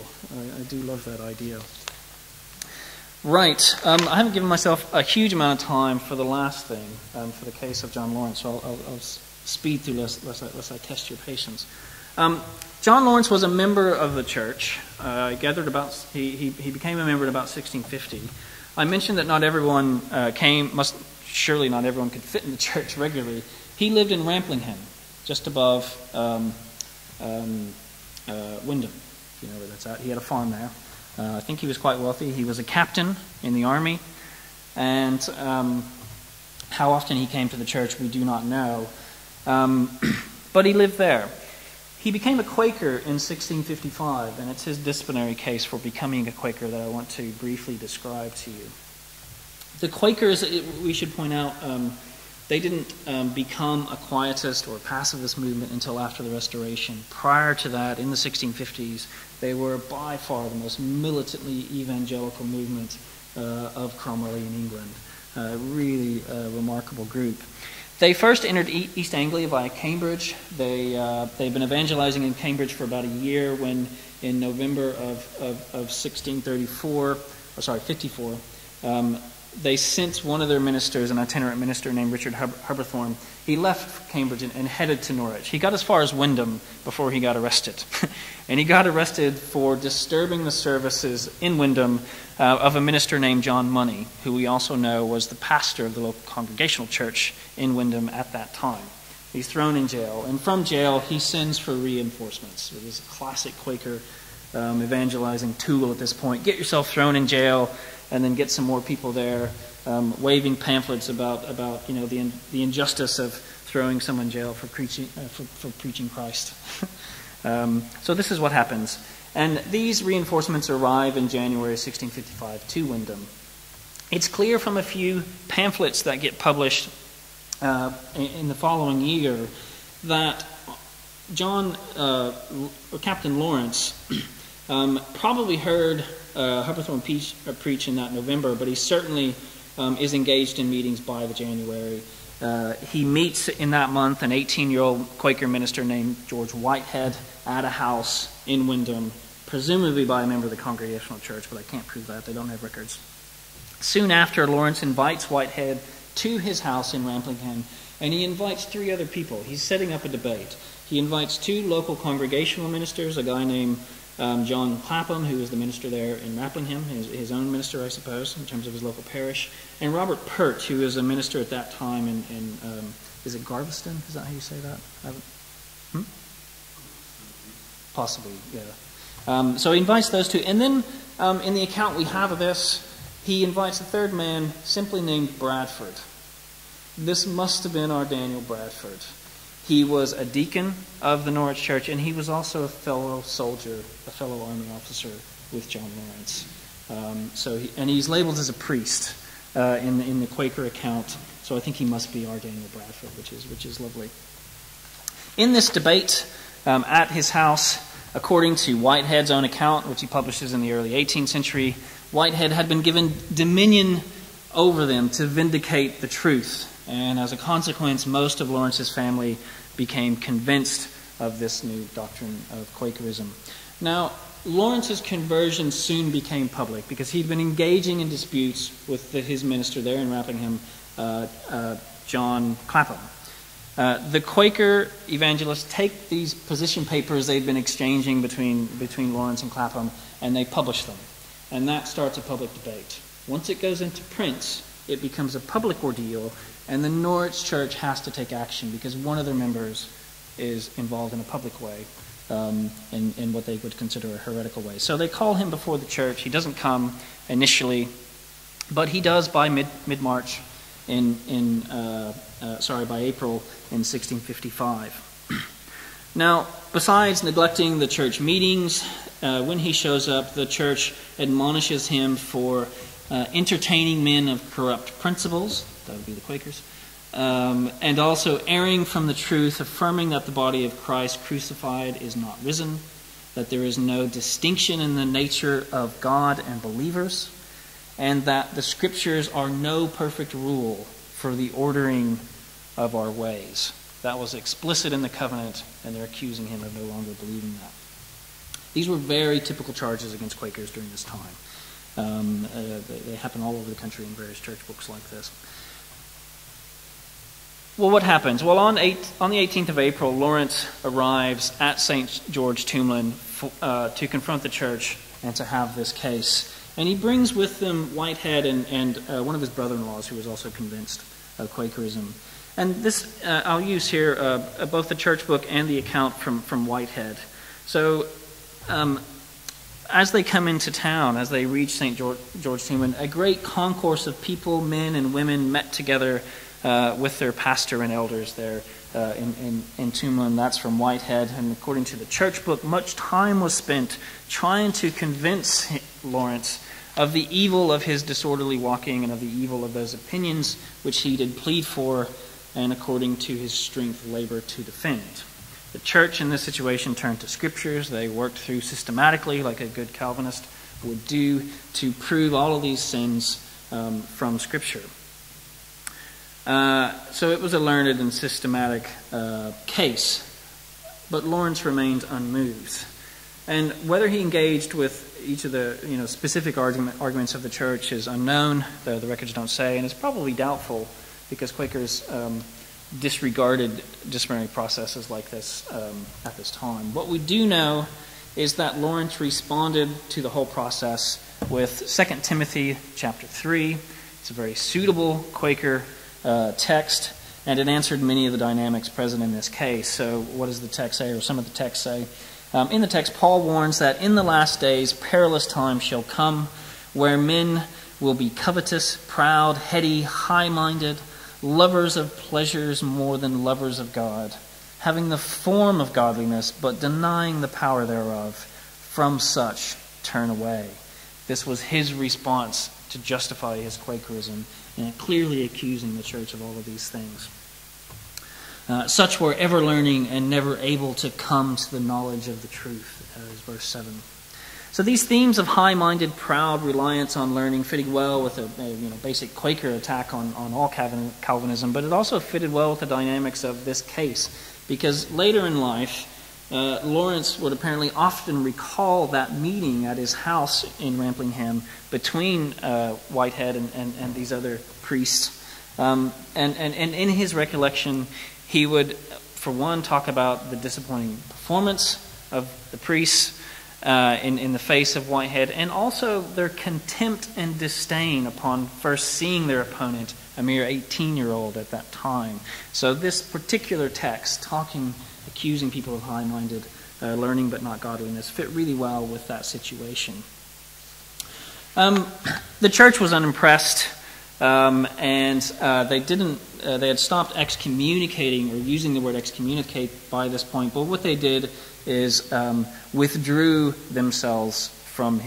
I do love that idea. Right. I haven't given myself a huge amount of time for the last thing, for the case of John Lawrence, so I'll speed through lest I test your patience. John Lawrence was a member of the church. He became a member in about 1650. I mentioned that not everyone surely not everyone could fit in the church regularly. He lived in Ramplingham, just above Wyndham, if you know where that's at. He had a farm there. I think he was quite wealthy. He was a captain in the army. And how often he came to the church, we do not know. But he lived there. He became a Quaker in 1655, and it's his disciplinary case for becoming a Quaker that I want to briefly describe to you. The Quakers, we should point out, they didn't become a quietist or a pacifist movement until after the Restoration. Prior to that, in the 1650s, they were by far the most militantly evangelical movement of Cromwellian England. Really remarkable group. They first entered East Anglia via Cambridge. They've been evangelizing in Cambridge for about a year when in November of 54, they sent one of their ministers, an itinerant minister named Richard Herberthorne. He left Cambridge and headed to Norwich. He got as far as Wyndham before he got arrested. And he got arrested for disturbing the services in Wyndham of a minister named John Money, who we also know was the pastor of the local Congregational church in Wyndham at that time. He's thrown in jail. And from jail, he sends for reinforcements. It is a classic Quaker evangelizing tool at this point. Get yourself thrown in jail, and then get some more people there, waving pamphlets about the injustice of throwing someone in jail for preaching Christ. So this is what happens. And these reinforcements arrive in January 1655 to Wyndham. It's clear from a few pamphlets that get published in the following year that Captain Lawrence probably heard Hubberthorne preach in that November, but he certainly is engaged in meetings by the January. He meets in that month an 18-year-old Quaker minister named George Whitehead at a house in Windham, presumably by a member of the Congregational Church, but I can't prove that. They don't have records. Soon after, Lawrence invites Whitehead to his house in Ramplingham, and he invites 3 other people. He's setting up a debate. He invites 2 local Congregational ministers, a guy named John Clapham, who is the minister there in Ramplingham, his own minister, I suppose, in terms of his local parish, and Robert Pert, who is a minister at that time in is it Garveston? Is that how you say that? Possibly, yeah. So he invites those 2. And then in the account we have of this, he invites a 3rd man simply named Bradford. This must have been our Daniel Bradford. He was a deacon of the Norwich Church, and he was also a fellow soldier, a fellow army officer with John Lawrence. And he's labeled as a priest in the Quaker account. So I think he must be our Daniel Bradford, which is lovely. In this debate at his house, according to Whitehead's own account, which he publishes in the early 18th century, Whitehead had been given dominion over them to vindicate the truth. And as a consequence, most of Lawrence's family became convinced of this new doctrine of Quakerism. Now, Lawrence's conversion soon became public because he'd been engaging in disputes with his minister there in Ramplingham, John Clapham. The Quaker evangelists take these position papers they've been exchanging between Lawrence and Clapham, and they publish them. And that starts a public debate. Once it goes into print, it becomes a public ordeal, and the Norwich Church has to take action because one of their members is involved in a public way, in what they would consider a heretical way. So they call him before the church. He doesn't come initially, but he does by mid-March by April in 1655. Now, besides neglecting the church meetings, when he shows up, the church admonishes him for entertaining men of corrupt principles. That would be the Quakers. And also erring from the truth, affirming that the body of Christ crucified is not risen, that there is no distinction in the nature of God and believers, and that the Scriptures are no perfect rule for the ordering of our ways. That was explicit in the covenant, and they're accusing him of no longer believing that. These were very typical charges against Quakers during this time. They happen all over the country in various church books like this. Well, what happens? Well, on the 18th of April, Lawrence arrives at St. George Tombland to confront the church and to have this case. And he brings with him Whitehead and one of his brother-in-laws who was also convinced of Quakerism. And this, I'll use here both the church book and the account from Whitehead. So, as they come into town, as they reach St. George Tombland, a great concourse of people, men and women, met together with their pastor and elders there in Tombland. That's from Whitehead. And according to the church book, much time was spent trying to convince Lawrence of the evil of his disorderly walking and of the evil of those opinions which he did plead for and according to his strength labor to defend. The church in this situation turned to Scriptures. They worked through systematically, like a good Calvinist would do, to prove all of these sins from Scripture. So it was a learned and systematic case, but Lawrence remained unmoved. And whether he engaged with each of the specific arguments of the church is unknown, though the records don't say, and it's probably doubtful because Quakers disregarded disciplinary processes like this at this time. What we do know is that Lawrence responded to the whole process with 2 Timothy chapter 3. It's a very suitable Quaker text, and it answered many of the dynamics present in this case. So what does the text say, or some of the text say? In the text, Paul warns that in the last days perilous times shall come, where men will be covetous, proud, heady, high-minded, lovers of pleasures more than lovers of God, having the form of godliness, but denying the power thereof. From such turn away. This was his response to justify his Quakerism, and clearly accusing the church of all of these things. Such were ever learning and never able to come to the knowledge of the truth, is verse 7. So these themes of high-minded, proud reliance on learning fitted well with a basic Quaker attack on all Calvinism, but it also fitted well with the dynamics of this case, because later in life, Lawrence would apparently often recall that meeting at his house in Ramplingham between Whitehead and these other priests. And in his recollection, he would, for one, talk about the disappointing performance of the priests in the face of Whitehead, and also their contempt and disdain upon first seeing their opponent, a mere 18-year-old at that time. So this particular text, accusing people of high-minded learning but not godliness, fit really well with that situation. The church was unimpressed, and they had stopped excommunicating or using the word excommunicate by this point. But what they did is withdrew themselves from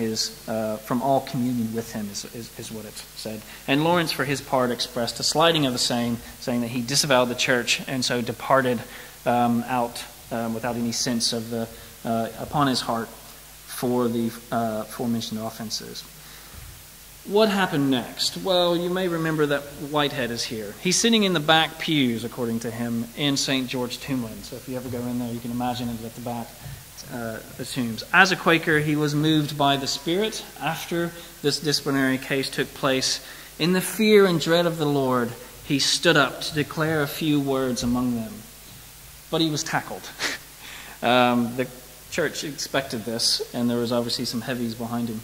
all communion with him, is what it said. And Lawrence, for his part, expressed a sliding of the same, saying that he disavowed the church and so departed out without any sense of upon his heart for the aforementioned offenses. What happened next? Well, you may remember that Whitehead is here. He's sitting in the back pews, according to him, in St. George Tombland. So if you ever go in there, you can imagine it at the back, the tombs. As a Quaker, he was moved by the Spirit after this disciplinary case took place. In the fear and dread of the Lord, he stood up to declare a few words among them. But he was tackled. The church expected this, and there was obviously some heavies behind him.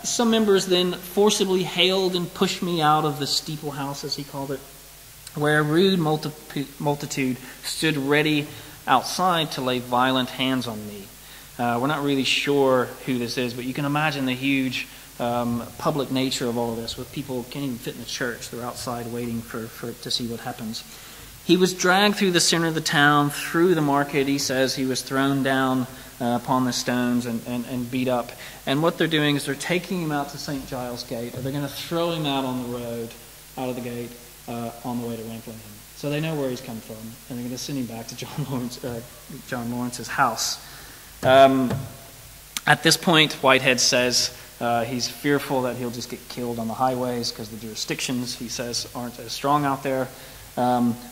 Some members then forcibly hailed and pushed me out of the steeple house, as he called it, where a rude multitude stood ready outside to lay violent hands on me. We're not really sure who this is, but you can imagine the huge public nature of all of this, with people can't even fit in the church. They're outside waiting to see what happens. He was dragged through the center of the town, through the market. He says he was thrown down upon the stones and beat up. And what they're doing is they're taking him out to St. Giles Gate, or they're going to throw him out on the road, out of the gate, on the way to Ramplingham. So they know where he's come from, and they're going to send him back to John Lawrence's house. At this point, Whitehead says he's fearful that he'll just get killed on the highways because the jurisdictions, he says, aren't as strong out there.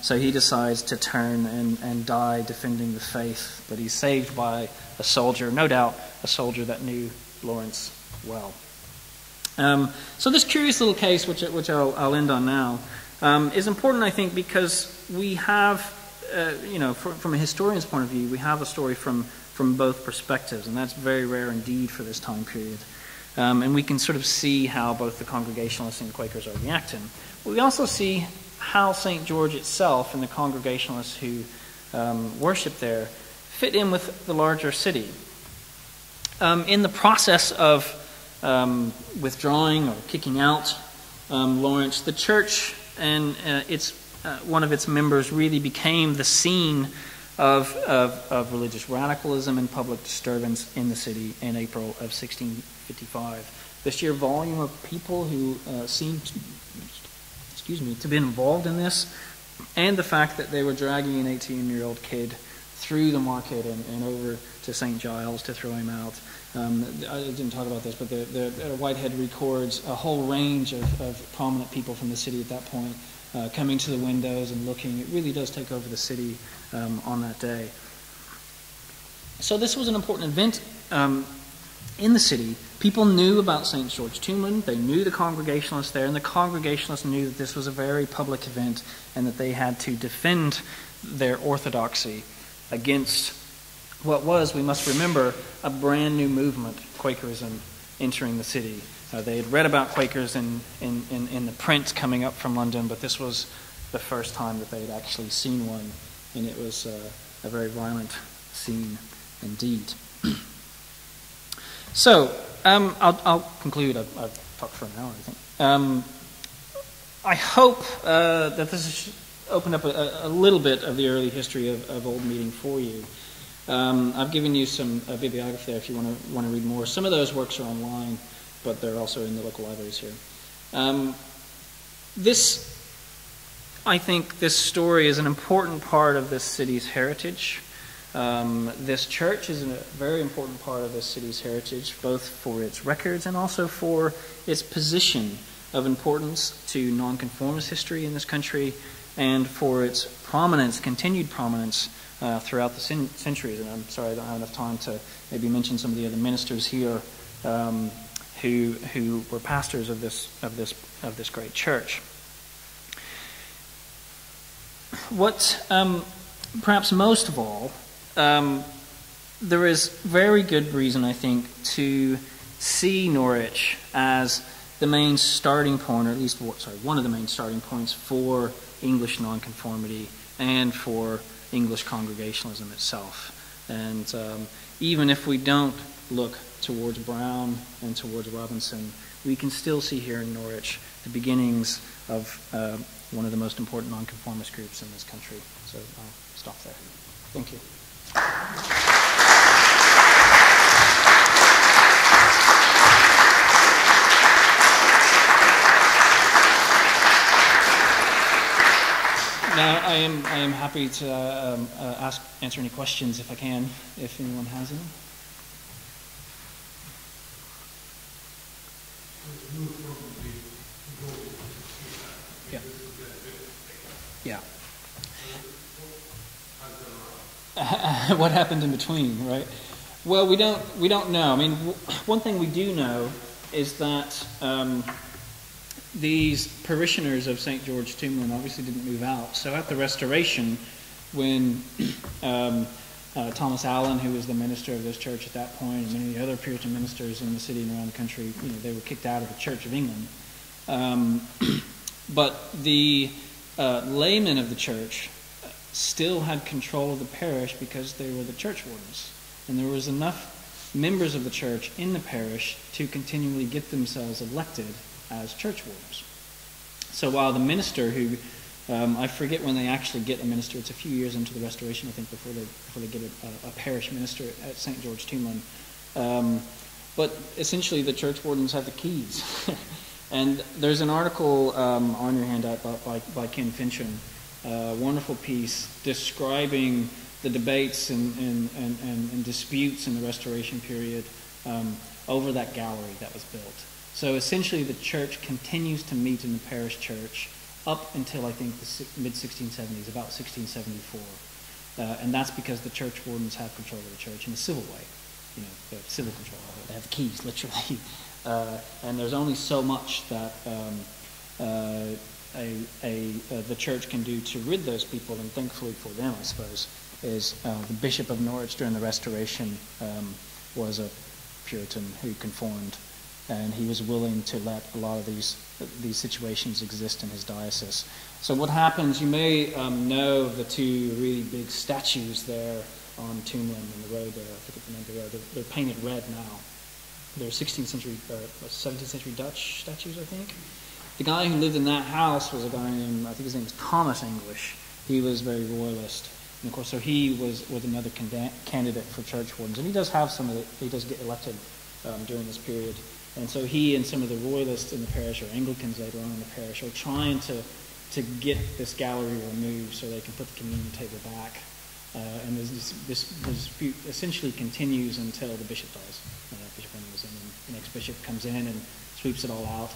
So he decides to turn and die defending the faith, but he's saved by a soldier, no doubt a soldier that knew Lawrence well. So this curious little case, which I'll end on now, is important, I think, because we have, from a historian's point of view, we have a story from both perspectives, and that's very rare indeed for this time period. And we can sort of see how both the Congregationalists and Quakers are reacting. But we also see how St. George itself and the Congregationalists who worship there fit in with the larger city. In the process of withdrawing or kicking out Lawrence, the church and one of its members really became the scene of religious radicalism and public disturbance in the city in April of 1655. The sheer volume of people who seemed to be involved in this, and the fact that they were dragging an 18-year-old kid through the market and over to St. Giles to throw him out. I didn't talk about this, but the Whitehead records a whole range of prominent people from the city at that point coming to the windows and looking. It really does take over the city on that day. So this was an important event in the city. People knew about St. George Tombland. They knew the Congregationalists there, and the Congregationalists knew that this was a very public event and that they had to defend their orthodoxy against what was, we must remember, a brand new movement, Quakerism, entering the city. They had read about Quakers in the print coming up from London, but this was the first time that they had actually seen one, and it was a very violent scene indeed. So, I'll conclude. I've talked for an hour, I think. I hope that this has opened up a little bit of the early history of Old Meeting for you. I've given you some bibliography there if you want to read more. Some of those works are online, but they're also in the local libraries here. I think this story is an important part of this city's heritage. This church is a very important part of this city's heritage, both for its records and also for its position of importance to nonconformist history in this country, and for its prominence, continued prominence, throughout the centuries. And I'm sorry I don't have enough time to maybe mention some of the other ministers here who were pastors of this great church. What perhaps most of all, there is very good reason, I think, to see Norwich as the main starting point, or at least one of the main starting points for English nonconformity and for English Congregationalism itself. And even if we don't look towards Brown and towards Robinson, we can still see here in Norwich the beginnings of one of the most important nonconformist groups in this country. So I'll stop there. Thank you. Now, I am happy to answer any questions if I can, if anyone has any. Yeah. Yeah. What happened in between, right? Well, we don't know. I mean, one thing we do know is that these parishioners of St. George Tombland obviously didn't move out. So at the Restoration, when Thomas Allen, who was the minister of this church at that point, and many of the other Puritan ministers in the city and around the country, they were kicked out of the Church of England. But the laymen of the church still had control of the parish because they were the church wardens. And there was enough members of the church in the parish to continually get themselves elected as church wardens. So while the minister, who I forget when they actually get a minister, it's a few years into the Restoration, I think, before they get a parish minister at St. George Tombland. But essentially, the church wardens have the keys. And there's an article on your handout by Ken Fincham, a wonderful piece describing the debates and disputes in the Restoration period over that gallery that was built. So essentially, the church continues to meet in the parish church up until, I think, the mid-1670s, about 1674. And that's because the church wardens have control of the church in a civil way. They have civil control of it. They have the keys, literally. And there's only so much that the church can do to rid those people, and thankfully for them, I suppose, is the Bishop of Norwich during the Restoration was a Puritan who conformed, and he was willing to let a lot of these situations exist in his diocese. So what happens, you may know of the two really big statues there on Tombland and the road there. I forget the name of the road. They're painted red now. They're 16th century, 17th century Dutch statues, I think. The guy who lived in that house was a guy named, I think his name was Thomas English. He was very royalist. And of course, so he was another candidate for church wardens. And he does have he does get elected during this period. And so he and some of the royalists in the parish, or Anglicans later on in the parish, are trying to get this gallery removed so they can put the communion table back. And this dispute essentially continues until the bishop dies. Bishop Henry was in, and the next bishop comes in and sweeps it all out.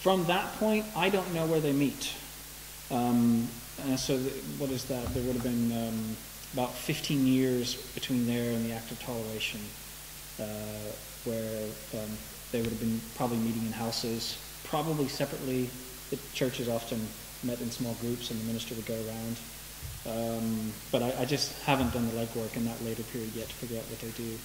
From that point, I don't know where they meet. So what is that? There would have been about 15 years between there and the Act of Toleration, where they would have been probably meeting in houses, probably separately. The churches often met in small groups, and the minister would go around. But I just haven't done the legwork in that later period yet to figure out what they do.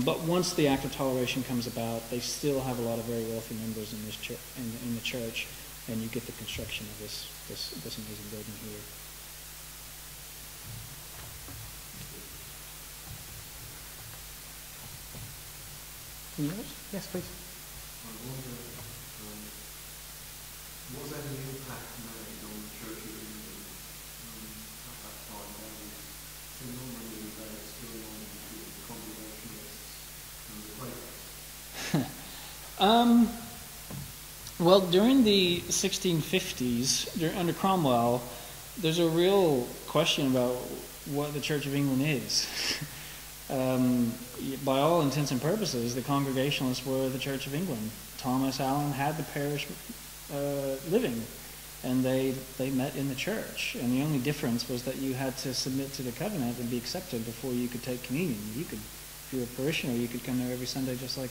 But once the Act of Toleration comes about, they still have a lot of very wealthy members in this in the church, and you get the construction of this amazing building here. Yes, please. I wonder, was there any impact made on the Church of England at that time? So normally they still on Well, during the 1650s, under Cromwell, there's a real question about what the Church of England is. By all intents and purposes, the Congregationalists were the Church of England. Thomas Allen had the parish living, and they met in the church. And the only difference was that you had to submit to the covenant and be accepted before you could take communion. You could, if you were a parishioner, you could come there every Sunday just like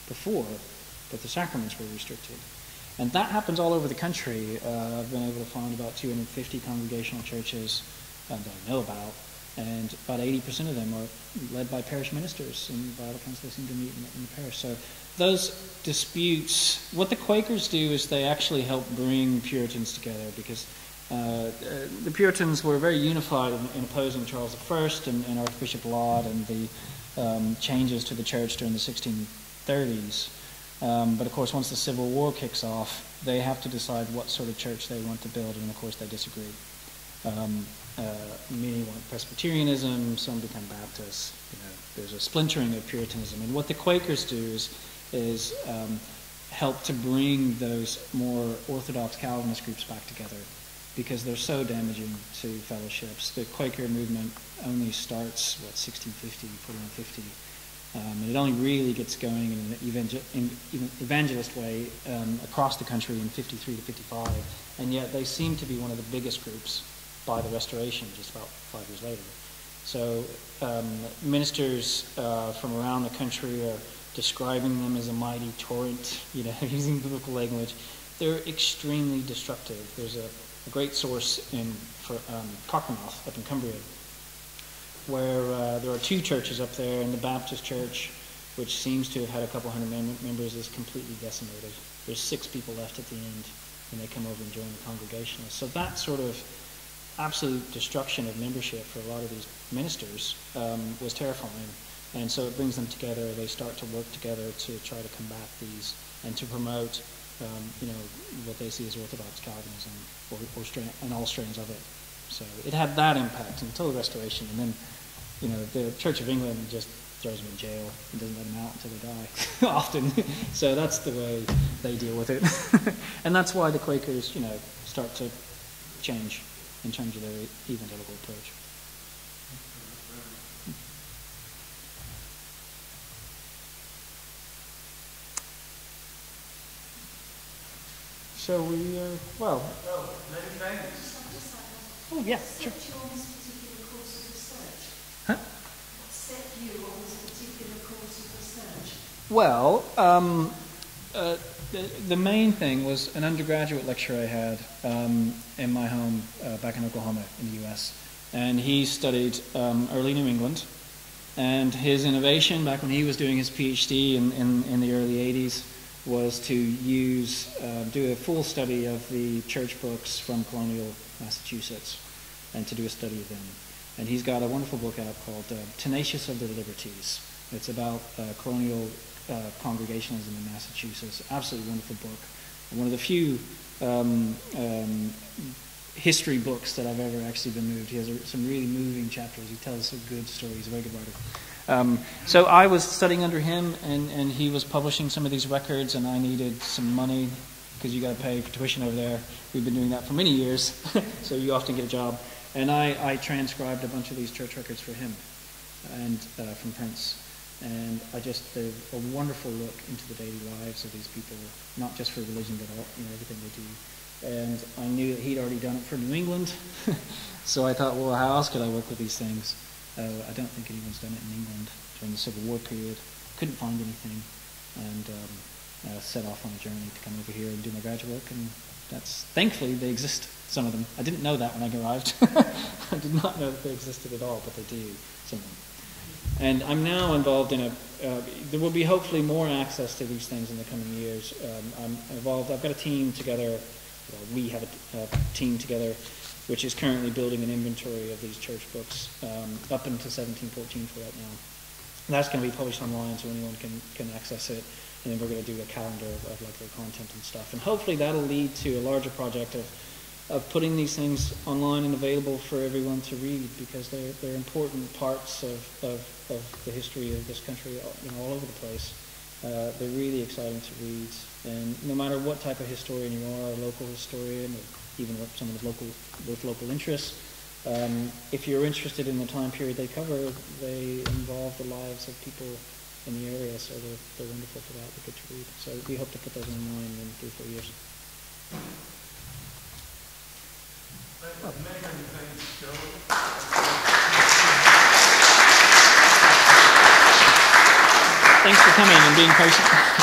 before, but the sacraments were restricted. And that happens all over the country. I've been able to find about 250 congregational churches that I know about, and about 80% of them are led by parish ministers, and by all accounts they seem to meet in the parish. So those disputes, what the Quakers do is they actually help bring Puritans together, because the Puritans were very unified in opposing Charles I and Archbishop Laud and the changes to the church during the 1630s. But of course, once the Civil War kicks off, they have to decide what sort of church they want to build, and of course they disagree. Many want Presbyterianism, some become Baptists. There's a splintering of Puritanism, and what the Quakers do is help to bring those more orthodox Calvinist groups back together, because they're so damaging to fellowships. The Quaker movement only starts 1650, 1450. And it only really gets going in an evangelist way across the country in 53 to 55, and yet they seem to be one of the biggest groups by the Restoration, just about 5 years later. So ministers from around the country are describing them as a mighty torrent, using biblical language. They're extremely destructive. There's a great source for Cockermouth up in Cumbria, where there are 2 churches up there, and the Baptist church, which seems to have had a couple hundred members, is completely decimated. There's 6 people left at the end when they come over and join the Congregationalists. So that sort of absolute destruction of membership for a lot of these ministers was terrifying. And so it brings them together. They start to work together to try to combat these and to promote, what they see as Orthodox Calvinism and all strands of it. So it had that impact until the Restoration, and then, the Church of England just throws them in jail and doesn't let them out until they die, often. So that's the way they deal with it. And that's why the Quakers, start to change in terms of their evangelical approach. So we, Many thanks. Oh, yeah, sure. What set you on this particular course of research? Huh? What set you on this particular course of research? Well, the main thing was an undergraduate lecturer I had in my home back in Oklahoma in the U.S. And he studied early New England. And his innovation back when he was doing his PhD in the early 80s was to do a full study of the church books from colonial Massachusetts, and to do a study of them. And he's got a wonderful book out called Tenacious of Their Liberties. It's about colonial Congregationalism in Massachusetts. Absolutely wonderful book. One of the few history books that I've ever actually been moved. He has some really moving chapters. He tells some good stories. He's a very good writer. So I was studying under him, and he was publishing some of these records, and I needed some money, because you got to pay for tuition over there. We've been doing that for many years, so you often get a job. And I transcribed a bunch of these church records for him, and from Prince. And a wonderful look into the daily lives of these people, not just for religion, but all, everything they do. And I knew that he'd already done it for New England, so I thought, well, how else could I work with these things? I don't think anyone's done it in England during the Civil War period. Couldn't find anything, and set off on a journey to come over here and do my graduate work. And thankfully they exist, some of them. I didn't know that when I arrived. I did not know that they existed at all, but they do, some of them. And I'm now involved in there will be hopefully more access to these things in the coming years. I'm involved, I've got a team together, we have a team together, which is currently building an inventory of these church books up into 1714 for right now. And that's going to be published online so anyone can access it. And then we're going to do a calendar of like their content and stuff. And hopefully that'll lead to a larger project of putting these things online and available for everyone to read, because they're important parts of the history of this country, all over the place. They're really exciting to read, and no matter what type of historian you are, a local historian, or even someone with local interests, if you're interested in the time period they cover, they involve the lives of people in the area, so they're wonderful for that. They're good to read. So we hope to put those online in 3 or 4 years. Thanks for coming and being patient.